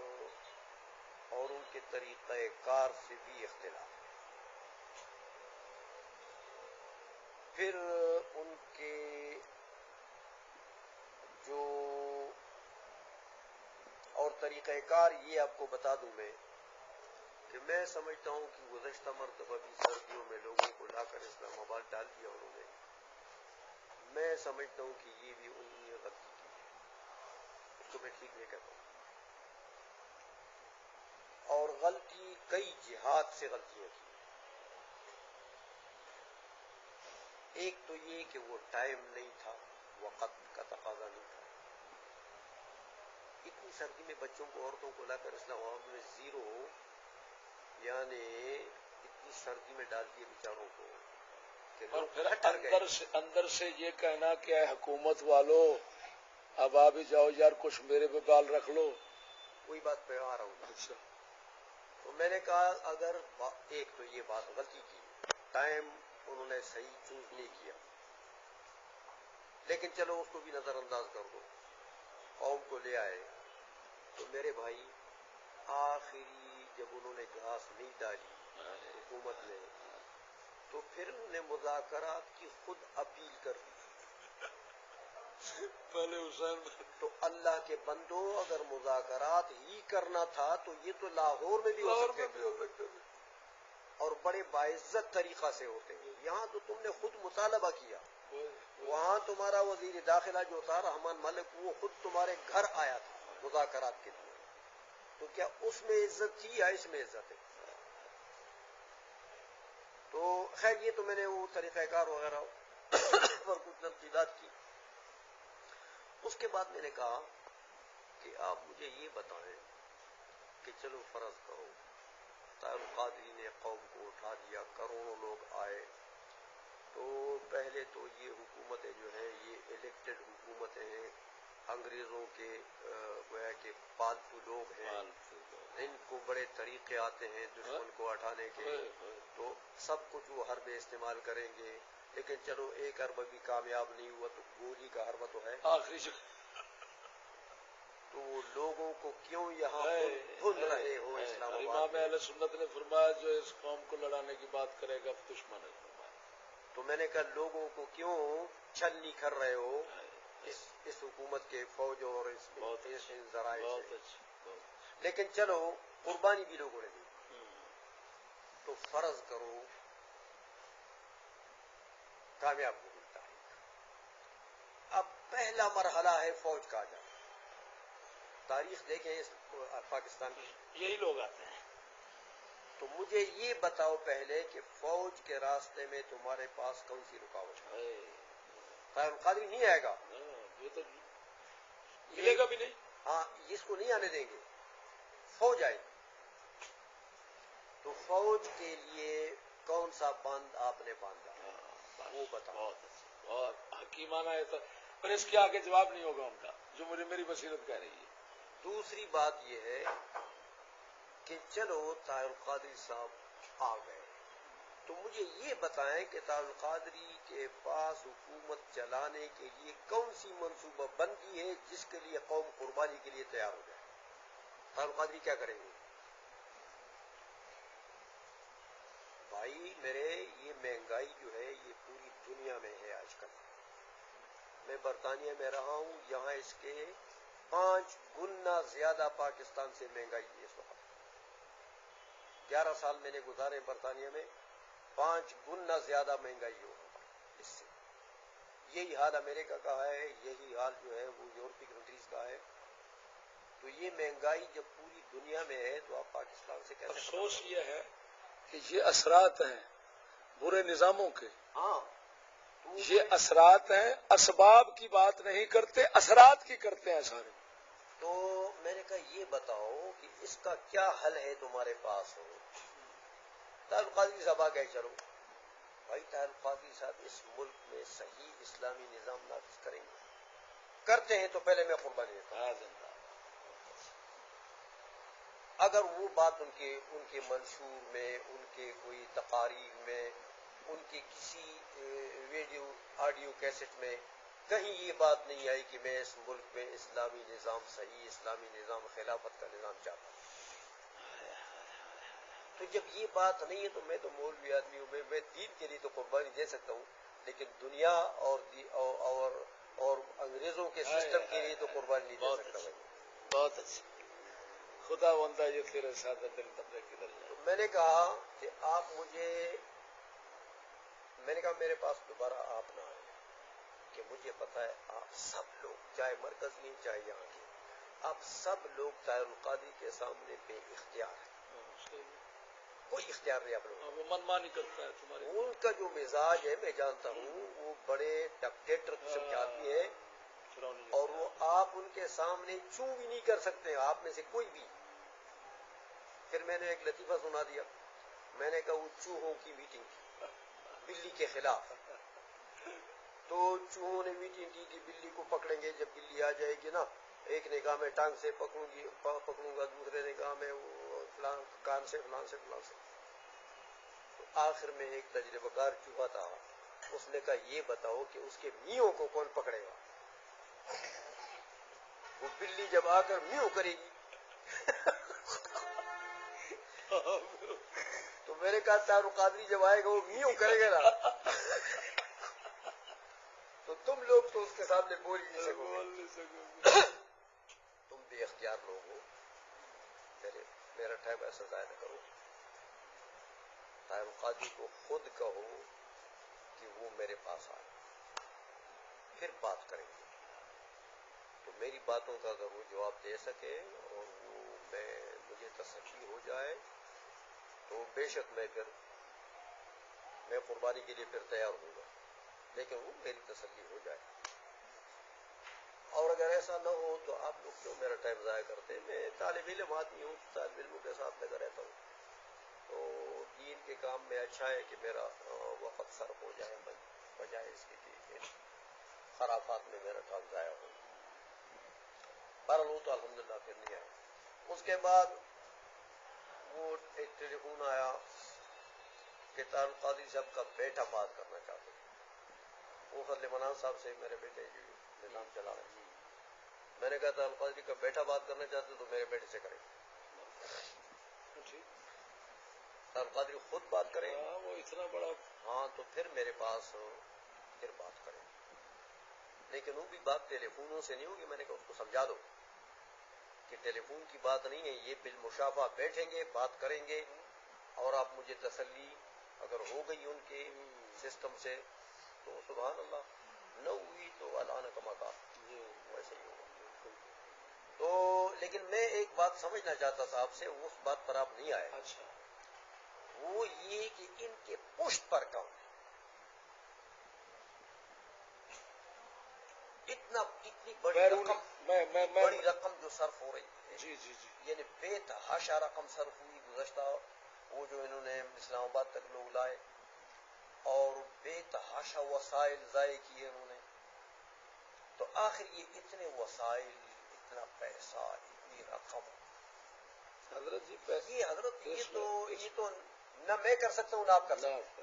اور ان کے طریقہ کار سے بھی اختلاف ہے. پھر ان کے جو اور طریقہ کار یہ آپ کو بتا دوں میں کہ میں سمجھتا ہوں کہ گزشتہ مرتبہ بھی سردیوں میں لوگوں کو لا کر اسلام آباد ڈال دیا انہوں نے. میں سمجھتا ہوں کہ یہ بھی انہوں نے غلطی کی ہے, اس کو میں ٹھیک نہیں کہتا ہوں. اور غلطی کئی جہات سے غلطیاں کی. ایک تو یہ کہ وہ ٹائم نہیں تھا, وقت کا تقاضا نہیں تھا. اتنی سردی میں بچوں کو عورتوں کو لا کر اسلام آباد میں زیرو یعنی اتنی سردی میں ڈال دیے بیچاروں کو کہ اور لوگ پھر ہٹر گئے. اندر سے یہ کہنا کہ اے حکومت والو اب آ بھی جاؤ یار, کچھ میرے پہ بال رکھ لو. کوئی بات پہ آ رہا ہوں. اچھا, تو میں نے کہا اگر ایک تو یہ بات غلطی کی, ٹائم انہوں نے صحیح چوز نہیں کیا, لیکن چلو اس کو بھی نظر انداز کر دو. قوم کو لے آئے تو میرے بھائی آخری جب انہوں نے گھاس نہیں ڈالی حکومت نے, تو پھر انہوں نے مذاکرات کی خود اپیل کر دی. پہلے حسین تو اللہ کے بندو اگر مذاکرات ہی کرنا تھا تو یہ تو لاہور میں بھی ہو سکتے ہیں اور بڑے باعزت طریقہ سے ہوتے ہیں. یہاں تو تم نے خود مطالبہ کیا, وہاں تمہارا وزیر داخلہ جو تھا رحمان ملک وہ خود تمہارے گھر آیا تھا مذاکرات کے لیے, تو کیا اس میں عزت تھی یا اس میں عزت ہے؟ تو خیر یہ تو میں نے وہ طریقہ کار وغیرہ پر کچھ تنقیدات کی. اس کے بعد میں نے کہا کہ آپ مجھے یہ بتائیں کہ چلو فرض کرو طاہر القادری نے قوم کو اٹھا دیا, کروڑوں لوگ آئے, تو پہلے تو یہ حکومتیں جو ہیں یہ الیکٹڈ حکومتیں ہیں, انگریزوں کے گویا کہ پالتو لوگ ہیں, ان کو بڑے طریقے آتے ہیں دشمن کو ہٹانے کے, تو سب کچھ وہ حربے استعمال کریں گے. لیکن چلو ایک حربہ بھی کامیاب نہیں ہوا تو گولی کا حربہ تو ہے آخری تو لوگوں کو کیوں یہاں بھول رہے ہو اسلام آباد امام میں؟ اہل سنت نے فرمایا جو اس قوم کو لڑانے کی بات کرے گا دشمن ہے. تو میں نے کہا لوگوں کو کیوں چھلنی کر رہے ہو اس حکومت کے فوج اور اس ذرائع سے؟ لیکن چلو قربانی بھی لوگوں نے دی. تو فرض کرو کامیاب ہو گئی تاریخ. اب پہلا مرحلہ ہے فوج کا جانا. تاریخ دیکھیں اس پاکستان کی, یہی لوگ آتے ہیں. تو مجھے یہ بتاؤ پہلے کہ فوج کے راستے میں تمہارے پاس کون سی رکاوٹ ہے؟ طاہر القادری نہیں آئے گا, یہ تو ملے گا بھی نہیں. ہاں اس کو نہیں آنے دیں گے, فوج آئے گی. تو فوج کے لیے کون سا بند آپ نے باندھا وہ بتاؤ. بہت حکیمانہ ہے, تو پر اس کے آگے جواب نہیں ہوگا ان کا جو مجھے میری بصیرت کہہ رہی ہے. دوسری بات یہ ہے کہ چلو طاہر القادری صاحب آ گئے, تو مجھے یہ بتائیں کہ طاہر القادری کے پاس حکومت چلانے کے لیے کون سی منصوبہ بندی ہے جس کے لیے قوم قربانی کے لیے تیار ہو جائے. طاہر القادری کیا کریں گے؟ بھائی میرے یہ مہنگائی جو ہے یہ پوری دنیا میں ہے آج کل. میں برطانیہ میں رہا ہوں, یہاں اس کے 5 گنا زیادہ پاکستان سے مہنگائی ہے اس وقت. 11 سال میں نے گزارے برطانیہ میں, 5 گنا زیادہ مہنگائی ہو اس سے. یہی حال امریکہ کا ہے, یہی حال جو ہے وہ یورپی کنٹریز کا ہے. تو یہ مہنگائی جب پوری دنیا میں ہے تو آپ پاکستان سے کیسے؟ افسوس یہ ہے کہ یہ اثرات ہیں برے نظاموں کے. ہاں یہ اثرات ہیں, اسباب کی بات نہیں کرتے, اثرات کی کرتے ہیں سارے. تو میں نے کہا یہ بتاؤ کہ اس کا کیا حل ہے تمہارے پاس ہو. طاہر القادری صاحب آ گئے. چلو بھائی طاہر القادری صاحب اس ملک میں صحیح اسلامی نظام نافذ کریں گے, کرتے ہیں تو پہلے میں قربانی دیتا ہوں. اگر وہ بات ان کے منشور میں, ان کے کوئی تقاریر میں, ان کے کسی ویڈیو آڈیو کیسٹ میں کہیں یہ بات نہیں آئی کہ میں اس ملک میں اسلامی نظام, صحیح اسلامی نظام, خلافت کا نظام چاہتا ہوں. تو جب یہ بات نہیں ہے تو میں تو مولوی آدمی ہوں, میں دین کے لیے تو قربانی دے سکتا ہوں, لیکن دنیا اور انگریزوں کے سسٹم کے لیے تو قربانی نہیں دے سکتا. بہت اچھا. خدا بندہ یہ تیرے ساتھ دل تمہیں کدھر جائے. تو میں نے کہا کہ آپ مجھے, میں نے کہا میرے پاس دوبارہ آپ نہ آئے, کہ مجھے پتا ہے آپ سب لوگ, چاہے مرکز میں چاہے یہاں کے, آپ سب لوگ طاہر القادری کے سامنے بے اختیار ہیں, کوئی اختیار نہیں آپ لوگوں. وہ منمانی کرتا ہے تمہارے. ان کا جو مزاج ہے میں جانتا ہوں, وہ بڑے ڈکٹیٹر قسم کے آدمی ہیں, اور وہ آپ ان کے سامنے چوں بھی نہیں کر سکتے آپ میں سے کوئی بھی. پھر میں نے ایک لطیفہ سنا دیا, میں نے کہا وہ چوہوں کی میٹنگ تھی بلی کے خلاف, تو چوہوں نے میٹنگ کی کہ بلی کو پکڑیں گے, جب بلی آ جائے گی نا, ایک نگاہ میں ٹانگ سے پکڑوں گا, دوسرے نگاہ میں فلان کان سے فلان سے فلان سے. تو آخر میں ایک تجربہ کار چوہا تھا, اس نے کہا یہ بتاؤ کہ اس کے میوں کو کون پکڑے گا. وہ بلی جب آ کر میوں کرے گی تو میں نے کہا طاہر القادری جب آئے گا وہ میوں کرے گا نا, تو تم لوگ تو اس کے سامنے بول ہی نہیں سکو. تم بے اختیار لوگ ہو, میرا ٹائم ایسا ضائع نہ کرو. طاہر القادری کو خود کہو کہ وہ میرے پاس آئے, پھر بات کریں گے. تو میری باتوں کا اگر وہ جواب دے سکے اور وہ مجھے تسلی ہو جائے تو بے شک میں قربانی کے لیے پھر تیار ہوں گا, لیکن وہ میری تسلی ہو جائے. اور اگر ایسا نہ ہو تو آپ لوگ کیوں میرا ٹائم ضائع کرتے. میں طالب علم آدمی ہوں, طالب علموں کے ساتھ لگا رہتا ہوں, تو دین کے کام میں اچھا ہے کہ میرا وقت صرف ہو جائے, بجائے اس کے کہ خرافات میں میرا کام ضائع ہو. بہرحال وہ تو الحمدللہ پھر نہیں آیا. اس کے بعد وہ ایک ٹیلی فون آیا کہ طاہر القادری صاحب کا بیٹا بات کرنا چاہتے ہیں. وہ فضل منان صاحب سے میرے بیٹے جو نظام چلا رہے ہیں. میں نے کہا طاہر القادری کا بیٹا بات کرنا چاہتے تو میرے بیٹے سے کریں. طاہر القادری خود بات کریں, وہ اتنا بڑا, ہاں تو پھر میرے پاس پھر بات کریں. لیکن وہ بھی بات ٹیلی فونوں سے نہیں ہوگی. میں نے کہا اس کو سمجھا دو کہ ٹیلی فون کی بات نہیں ہے, یہ بالمشافہ بیٹھیں گے, بات کریں گے, اور آپ مجھے تسلی اگر ہو گئی ان کے سسٹم سے تو سبحان اللہ, نہ ہوئی تو الان کما کا ویسے ہی ہوگا. تو لیکن میں ایک بات سمجھنا چاہتا تھا آپ سے, اس بات پر آپ نہیں آئے. اچھا, وہ یہ کہ ان کے پشت پر کم اتنی بڑی رقم جو صرف ہو رہی ہے, جی جی جی, یعنی بے تحاشا رقم صرف ہوئی گزشتہ, وہ جو انہوں نے اسلام آباد تک لوگ لائے, اور بے تحاشا وسائل ضائع کیے انہوں نے. تو آخر یہ اتنے وسائل, اتنا پیسہ, اتنی رقم, حضرت جی یہ حضرت یہ تو نہ میں کر سکتا ہوں نہ آپ کر سکتے.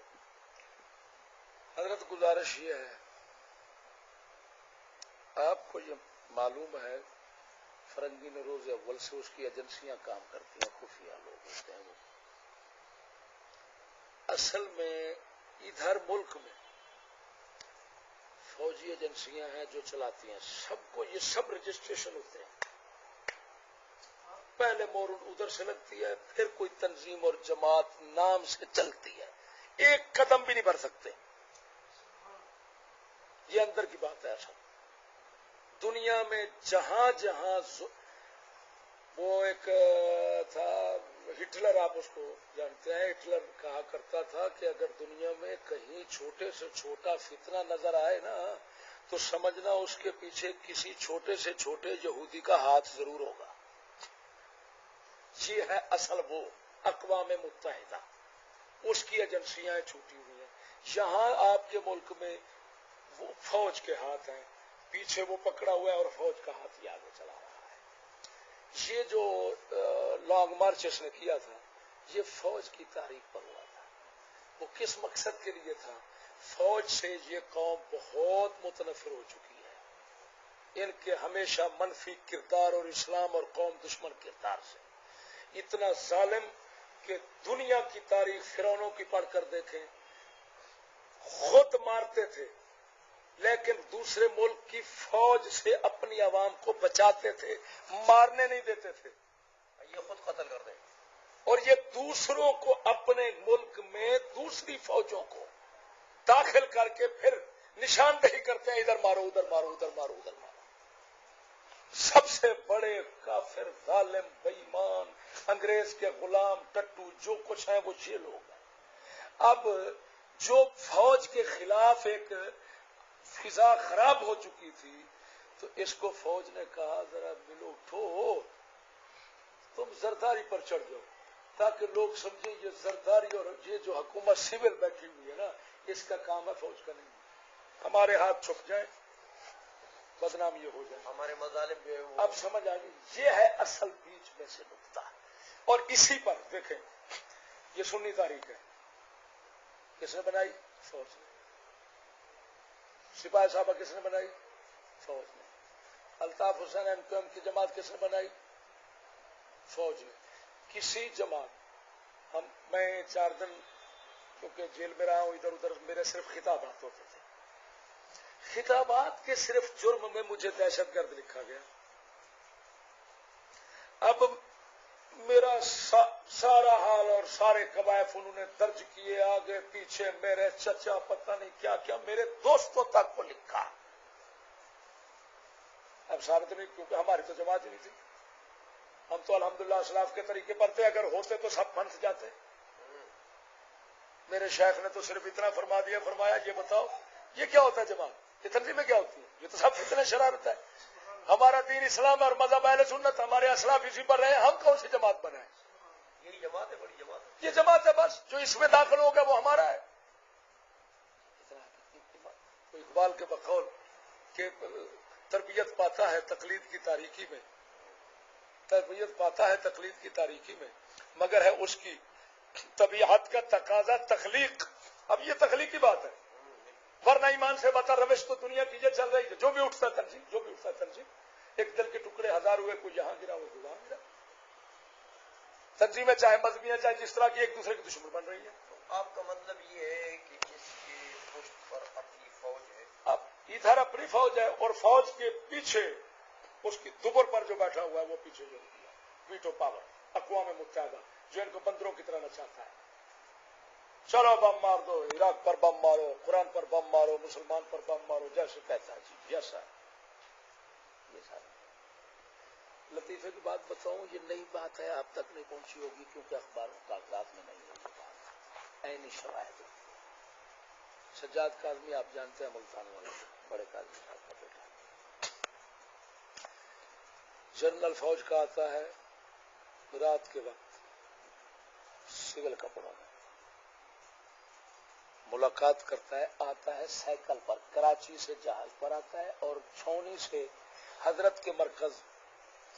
حضرت گزارش یہ ہے, آپ کو یہ معلوم ہے فرنگی میں روز اول سے اس کی ایجنسیاں کام کرتی ہیں, خفیہ لوگ ہوتے ہیں وہ. اصل میں ادھر ملک میں فوجی ایجنسیاں ہیں جو چلاتی ہیں, سب کو یہ سب رجسٹریشن ہوتے ہیں. پہلے مورن ادھر سے لگتی ہے, پھر کوئی تنظیم اور جماعت نام سے چلتی ہے, ایک قدم بھی نہیں بڑھ سکتے. یہ اندر کی بات ہے. سب دنیا میں جہاں جہاں وہ ایک تھا ہٹلر, آپ اس کو جانتے ہیں, ہٹلر کہا کرتا تھا کہ اگر دنیا میں کہیں چھوٹے سے چھوٹا فتنہ نظر آئے نا تو سمجھنا اس کے پیچھے کسی چھوٹے سے چھوٹے یہودی کا ہاتھ ضرور ہوگا. یہ ہے اصل وہ اقوام متحدہ, اس کی ایجنسیاں چھوٹی ہوئی ہیں. یہاں آپ کے ملک میں وہ فوج کے ہاتھ ہیں, پیچھے وہ پکڑا ہوا ہے اور فوج کا ہاتھ ہی آگے چلا رہا ہے. یہ جو لانگ مارچ اس نے کیا تھا یہ فوج کی تحریک پر ہوا تھا. وہ کس مقصد کے لیے تھا؟ فوج سے یہ قوم بہت متنفر ہو چکی ہے, ان کے ہمیشہ منفی کردار اور اسلام اور قوم دشمن کردار سے. اتنا ظالم کہ دنیا کی تاریخ فرعونوں کی پڑھ کر دیکھیں، خود مارتے تھے لیکن دوسرے ملک کی فوج سے اپنی عوام کو بچاتے تھے، مارنے نہیں دیتے تھے، یہ خود قتل کر دیں، اور یہ دوسروں کو اپنے ملک میں دوسری فوجوں کو داخل کر کے پھر نشاندہی کرتے ہیں، ادھر مارو ادھر مارو ادھر مارو ادھر مارو۔ سب سے بڑے کافر ظالم بے ایمان انگریز کے غلام ٹٹو جو کچھ ہیں وہ یہ لوگ ہیں۔ اب جو فوج کے خلاف ایک فضا خراب ہو چکی تھی تو اس کو فوج نے کہا ذرا ملو اٹھو، تم زرداری پر چڑھ جاؤ تاکہ لوگ سمجھیں یہ زرداری اور یہ جو حکومت سول بیٹھی ہوئی ہے نا اس کا کام ہے، فوج کا نہیں، ہمارے ہاتھ چھپ جائیں بدنام یہ ہو جائے، ہمارے مظالم جو ہے وہ۔ اب سمجھ آ گئی، یہ ہے اصل بیچ میں سے نقطہ، اور اسی پر دیکھیں یہ سنی تاریخ ہے، کس نے بنائی؟ فوج نے۔ سپاہی صاحبہ کس نے بنائی؟ فوج نے۔ الطاف حسین ایم کی جماعت کس نے بنائی؟ فوج نے۔ کسی جماعت میں 4 دن کیونکہ جیل میں رہا ہوں، ادھر ادھر میرے صرف خطابات ہوتے تھے، خطابات کے صرف جرم میں مجھے دہشت گرد لکھا گیا۔ اب میرا سارا حال اور سارے قوائف انہوں نے درج کیے، آگے پیچھے میرے چچا پتہ نہیں کیا کیا، میرے دوستوں تک کو لکھا۔ اب سارے تو نہیں، کیونکہ ہماری تو جماعت ہی نہیں تھی، ہم تو الحمدللہ اسلاف کے طریقے پر تھے، اگر ہوتے تو سب پھنس جاتے۔ میرے شیخ نے تو صرف اتنا فرما دیا، فرمایا یہ بتاؤ یہ کیا ہوتا ہے جماعت، یہ تنظیمیں کیا ہوتی ہیں؟ یہ تو سب فتنہ شرارت ہے، ہمارا دین اسلام اور مذہب اہل سنت، ہمارے اسلاف اسی پر رہے، ہم کون سی جماعت بنائیں؟ یہی جماعت ہے، بڑی جماعت ہے، یہ جماعت ہے، بس جو اس میں داخل ہو گیا وہ ہمارا ہے۔ اقبال کے بقول کہ تربیت پاتا ہے تقلید کی تاریکی میں، تربیت پاتا ہے تقلید کی تاریکی میں، مگر ہے اس کی طبیعت کا تقاضا تخلیق۔ اب یہ تخلیقی بات ہے، ورنہ ایمان سے بتا روش تو دنیا کی یہ چل رہی ہے، جو بھی اٹھتا ہے تنظیم، جو بھی اٹھتا ہے تنظیم، ایک دل کے ٹکڑے 1000 ہوئے، کوئی یہاں گرا وہ وہاں گرا، تنظیمیں چاہے مذہبی ہیں چاہے جس طرح کی ایک دوسرے کی دشمن بن رہی ہے۔ تو آپ کا مطلب یہ ہے کہ جس کی پشت پر اپنی فوج ہے، اب ادھر اپنی فوج ہے اور فوج کے پیچھے اس کی دبر پر جو بیٹھا ہوا ہے وہ پیچھے جو ویٹو پاور اقوام متحدہ جو ان کو بندروں کی طرح نچاتا ہے، چلو بم مار دو، عراق پر بم مارو، قرآن پر بم مارو، مسلمان پر بم مارو، جیسے کہتا ہے جی یس ہے۔ یہ سارا لطیفے کی بات بتاؤں، یہ نئی بات ہے، آپ تک نہیں پہنچی ہوگی کیونکہ اخباروں کاغذات میں نہیں ہے یہ بات، عینی شواہد۔ سجاد کاظمی آپ جانتے ہیں، ملتان والے بڑے کاظمی صاحب کا بیٹا، جنرل فوج کا آتا ہے رات کے وقت سول کپڑوں میں، ملاقات کرتا ہے، آتا ہے سائیکل پر، کراچی سے جہاز پر آتا ہے اور چھونی سے حضرت کے مرکز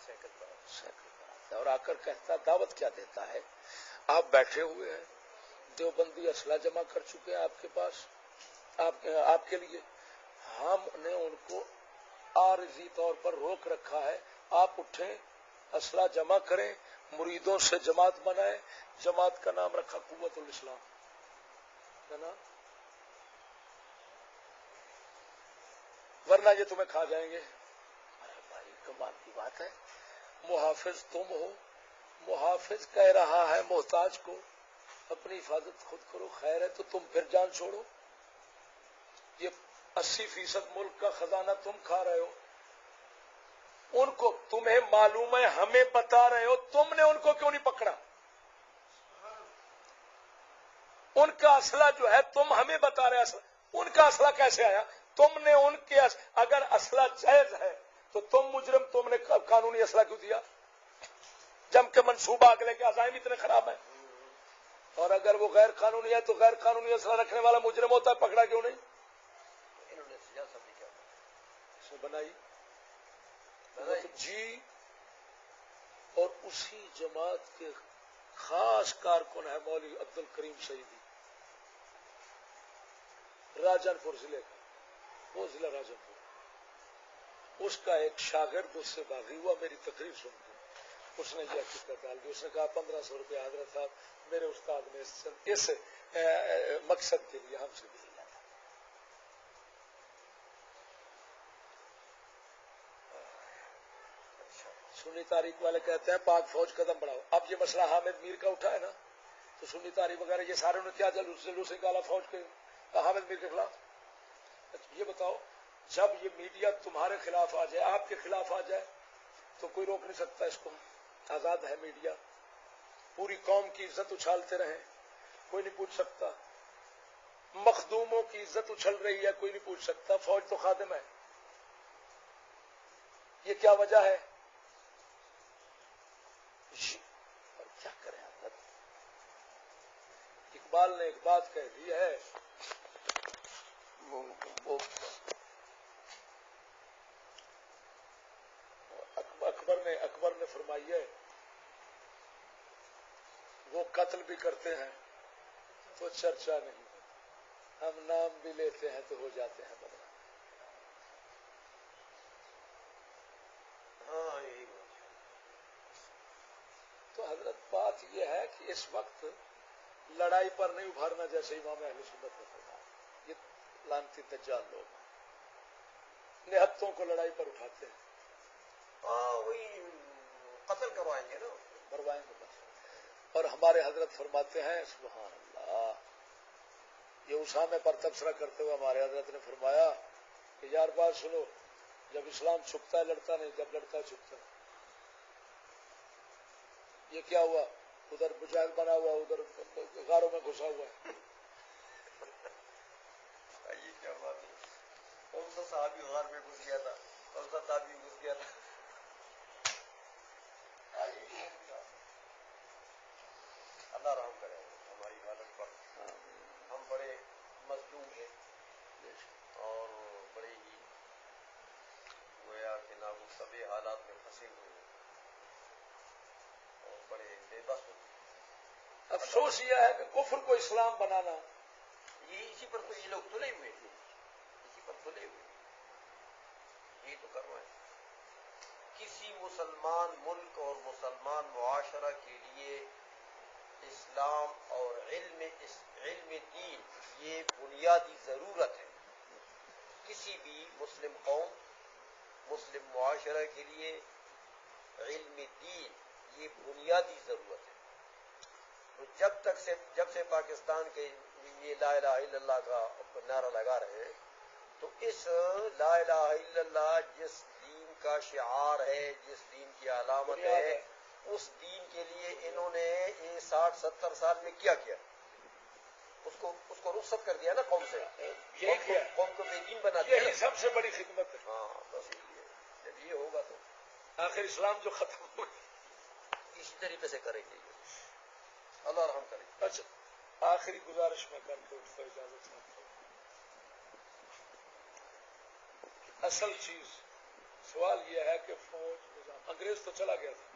سائیکل پر آتا ہے، اور آ کر کہتا ہے دعوت کیا دیتا ہے، آپ بیٹھے ہوئے ہیں، دیوبندی اسلحہ جمع کر چکے ہیں آپ کے پاس، آپ کے لیے، ہم نے ان کو عارضی طور پر روک رکھا ہے، آپ اٹھیں، اسلحہ جمع کریں، مریدوں سے جماعت بنائیں، جماعت کا نام رکھا قوت الاسلام ہے نا، ورنہ یہ تمہیں کھا جائیں گے۔ ارے بھائی کمال کی بات ہے، محافظ تم ہو، محافظ کہہ رہا ہے محتاج کو اپنی حفاظت خود کرو، خیر ہے تو تم پھر جان چھوڑو، یہ 80% ملک کا خزانہ تم کھا رہے ہو، ان کو تمہیں معلوم ہے، ہمیں بتا رہے ہو، تم نے ان کو کیوں نہیں پکڑا؟ ان کا اسلحہ جو ہے تم ہمیں بتا رہے اسلحہ، ان کا اسلحہ کیسے آیا؟ تم نے ان کے اگر اسلحہ جائز ہے تو تم مجرم، تم نے قانونی اسلحہ کیوں دیا؟ جم کے منصوبہ اگلے کے عزائم اتنے خراب ہیں، اور اگر وہ غیر قانونی ہے تو غیر قانونی اسلحہ رکھنے والا مجرم ہوتا ہے، پکڑا کیوں نہیں؟ انہوں نے سیاست کیا بنائی جی، اور اسی جماعت کے خاص کارکن ہے مولوی عبد الکریم سعیدی، راجن پور ضلع کا، وہ ضلع راجن پور، اس کا ایک شاگرد اس سے باغی ہوا میری تقریر سن کے، اس نے یہ حقیقت ڈال دی. اس نے کہا 1500 روپے حضرت صاحب میرے استاد نے اس مقصد کے لیے ہم سے بھی لیا تھا. سنی تاریخ والے کہتے ہیں پاک فوج قدم بڑھاؤ. اب یہ مسئلہ حامد میر کا اٹھا ہے نا, تو سنی تاریخ وغیرہ یہ سارے نے کیا جلوس نکالا فوج کے حامد میر کے خلاف. یہ بتاؤ جب یہ میڈیا تمہارے خلاف آ جائے, آپ کے خلاف آ جائے, تو کوئی روک نہیں سکتا اس کو. آزاد ہے میڈیا, پوری قوم کی عزت اچھالتے رہیں, کوئی نہیں پوچھ سکتا. مخدوموں کی عزت اچھل رہی ہے, کوئی نہیں پوچھ سکتا. فوج تو خادم ہے. یہ کیا وجہ ہے؟ اور کیا کریں حضرت. اقبال نے ایک بات کہہ دی ہے, اکبر نے فرمائی ہے وہ قتل بھی کرتے ہیں تو چرچا نہیں, ہم نام بھی لیتے ہیں تو ہو جاتے ہیں بدنام. تو حضرت بات یہ ہے کہ اس وقت لڑائی پر نہیں ابھارنا, جیسے امام اہل سنت نے فرمایا. یہ لعنتی دجال لوگ نہتوں کو لڑائی پر اٹھاتے ہیں. وہی قتل کروائیں گے نا, کروائیں گے بس. اور ہمارے حضرت فرماتے ہیں سبحان اللہ, یہ اسامے پر تبصرہ کرتے ہوئے ہمارے حضرت نے فرمایا کہ یار بات سنو, جب اسلام چھپتا ہے لڑتا نہیں, جب لڑتا ہے چھپتا ہے. یہ کیا ہوا, ادھر مجاہد بنا ہوا, ادھر غاروں میں گھسا ہوا ہے. یہ کیا بات ہے, کون سا صحابی غار میں گھس گیا تھا, کون سا تابعی گھس گیا تھا. اللہ رحم کرے ہماری حالت پر. ہم بڑے مظلوم ہیں اور بڑے ہی گویا کہ ناگفتگی حالات میں پھنسے ہوئے ہیں اور بڑے بے بس ہوتے ہیں. افسوس یہ ہے کہ کفر کو اسلام بنانا, یہ اسی پر تو یہ لوگ تلے ہوئے تھے, اسی پر تلے ہوئے یہ تو کر رہے ہیں. کسی مسلمان ملک اور مسلمان معاشرہ کے لیے اسلام اور علم دین یہ بنیادی ضرورت ہے. کسی بھی مسلم قوم, مسلم معاشرہ کے لیے علم دین یہ بنیادی ضرورت ہے. تو جب سے پاکستان کے یہ لا الہ الا اللہ کا نعرہ لگا رہے ہیں, تو اس لا الہ الا اللہ جس دین کا شعار ہے, جس دین کی علامت ہے, اس دین کے لیے انہوں نے 60-70 سال میں کیا اس کو رخصت کر دیا نا قوم سے. یہی کیا قوم کو بے دین بنا دیا. یہی سب سے بڑی خدمت ہے. ہاں بس جب یہ ہوگا تو آخر اسلام جو ختم ہو اسی طریقے سے کریں گے. اللہ رحم کرے. اچھا آخری گزارش میں کر کے اس کو اجازت چاہتا ہوں. اصل چیز سوال یہ ہے کہ فوج نظام انگریز تو چلا گیا تھا,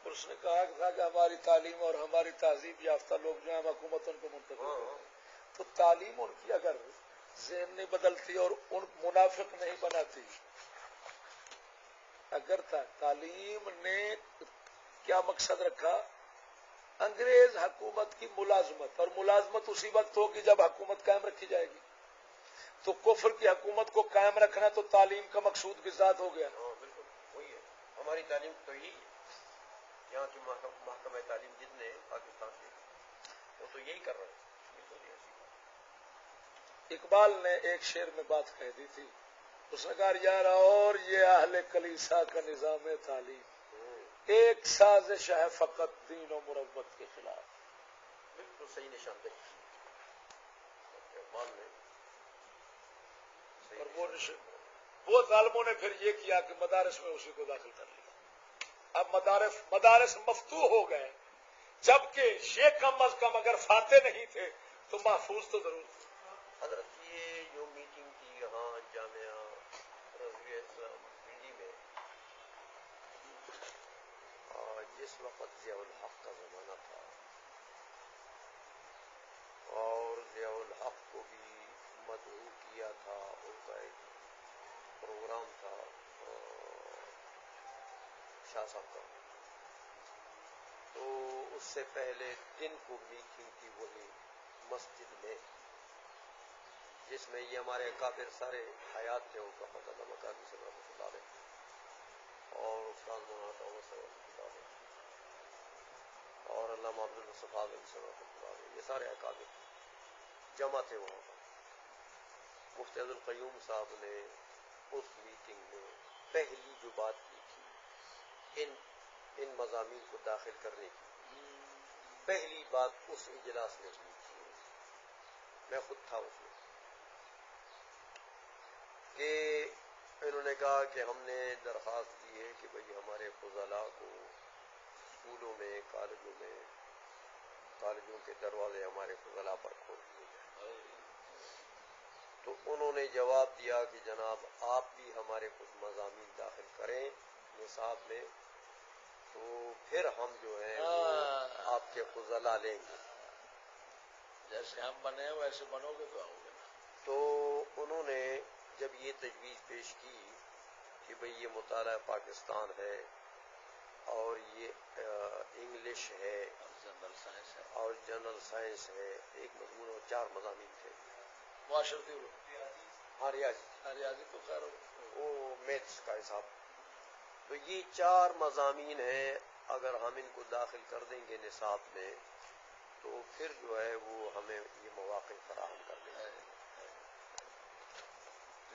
اور اس نے کہا تھا کہ ہماری تعلیم اور ہماری تہذیب یافتہ لوگ جو ہیں حکومت ان کو منتخب کرتے. تو تعلیم ان کی اگر ذہن نہیں بدلتی اور ان منافق نہیں بناتی, اگر تعلیم نے کیا مقصد رکھا, انگریز حکومت کی ملازمت, اور ملازمت اسی وقت ہوگی جب حکومت قائم رکھی جائے گی. تو کفر کی حکومت کو قائم رکھنا تو تعلیم کا مقصود بھی ذات ہو گیا. بالکل وہی ہے ہماری تعلیم تو یہی ہے. یہاں کی محکمہ تعلیم جتنے پاکستان کے وہ تو یہی کر رہے ہیں. اقبال نے ایک شعر میں بات کہہ دی تھی, اس نے کہا یار اور یہ اہل کلیسا کا نظام تعلیم ایک سازش ہے فقط دین و مروت کے خلاف. بالکل صحیح نشاندہی. اور وہ ظالموں نے پھر یہ کیا کہ مدارس میں اسی کو داخل کر لیا. اب مدارس مفتوح ہو گئے, جبکہ یہ کم از کم اگر فاتح نہیں تھے تو محفوظ تو ضرور تھے. حضرت یہ جو میٹنگ تھی یہاں جامعہ رضویہ پنڈی میں, جس وقت ضیاء الحق کا زمانہ تھا اور ضیاء الحق کو بھی مدعو کیا تھا, ان کا ایک پروگرام تھا شاہ صاحب کا. تو اس سے پہلے دن کو میٹنگ تھی وہی مسجد میں، جس میں یہ ہمارے اکابر سارے حیات تھے، ان کا فضل اللہ مقامی سے رحمۃ اللہ علیہ اور استاد مولانا طاہر سے رحمۃ اللہ علیہ اور علامہ عبد المصطفیٰ سے رحمۃ اللہ علیہ، یہ سارے اکابر جمع تھے وہاں پر. مفتی عبد القیوم صاحب نے اس میٹنگ میں پہلی جو بات کی تھی ان مضامین کو داخل کرنے کی، پہلی بات اس اجلاس میں کی تھی. میں خود تھا اس میں، کہ انہوں نے کہا کہ ہم نے درخواست کی ہے کہ بھئی ہمارے فضلاء کو اسکولوں میں، کالجوں کے دروازے ہمارے فضلاء پر کھول دیے جائیں. تو انہوں نے جواب دیا کہ جناب آپ بھی ہمارے کچھ مضامین داخل کریں نصاب میں، تو پھر ہم جو ہیں وہ آپ کے فضلاء لیں گے. جیسے ہم بنے ویسے بنو گے تو آؤ گے نا. تو انہوں نے جب یہ تجویز پیش کی کہ بھئی یہ مطالعہ پاکستان ہے اور یہ انگلش ہے اور جنرل سائنس ہے، ایک مضمون اور 4 مضامین تھے، معاشرتی ریاضی تو خیر وہ میتھس کا حساب. تو یہ 4 مضامین ہیں، اگر ہم ان کو داخل کر دیں گے نصاب میں تو پھر جو ہے وہ ہمیں یہ مواقع فراہم کر دیں گے.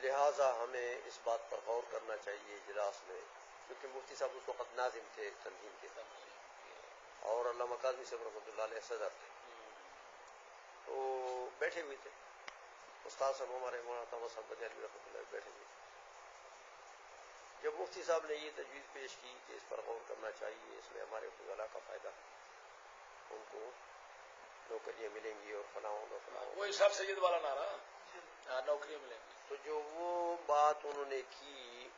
لہٰذا ہمیں اس بات پر غور کرنا چاہیے اجلاس میں، کیونکہ مفتی صاحب اس وقت ناظم تھے تنظیم کے اور علامہ قاضی صاحب رحمۃ اللہ علیہ صدر تھے. تو بیٹھے ہوئے تھے استاد صاحب ہمارے مولانا طاہر صاحب بدیالوی رحمۃ اللہ بیٹھے ہوئے تھے. جب مفتی صاحب نے یہ تجویز پیش کی کہ اس پر غور کرنا چاہیے، اس میں ہمارے فضلاء کا فائدہ ہے، ان کو نوکریاں ملیں گی اور فلاں اور فلاں، وہی سب سید والا نعرہ، نوکریاں ملیں گی. تو جو وہ بات انہوں نے کی،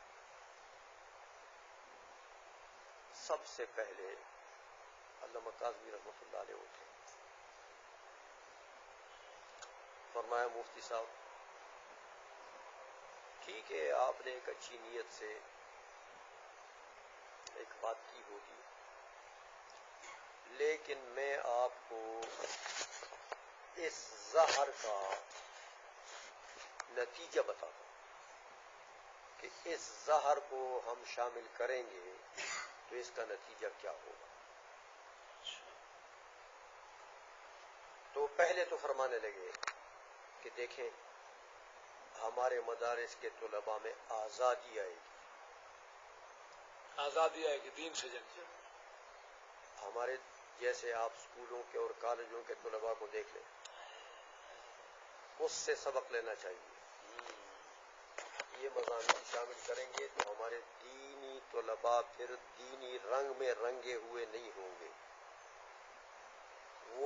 سب سے پہلے علامہ قاضی رحمۃ اللہ علیہ اٹھے، فرمایا مفتی صاحب ٹھیک ہے آپ نے ایک اچھی نیت سے ایک بات کی ہوگی، لیکن میں آپ کو اس زہر کا نتیجہ بتاتا ہوں کہ اس زہر کو ہم شامل کریں گے تو اس کا نتیجہ کیا ہوگا. تو پہلے تو فرمانے لگے کہ دیکھیں ہمارے مدارس کے طلباء میں آزادی آئے گی، دین سے جنگ. ہمارے جیسے آپ اسکولوں کے اور کالجوں کے طلباء کو دیکھ لیں، اس سے سبق لینا چاہیے. یہ مضامین شامل کریں گے تو ہمارے دینی طلباء پھر دینی رنگ میں رنگے ہوئے نہیں ہوں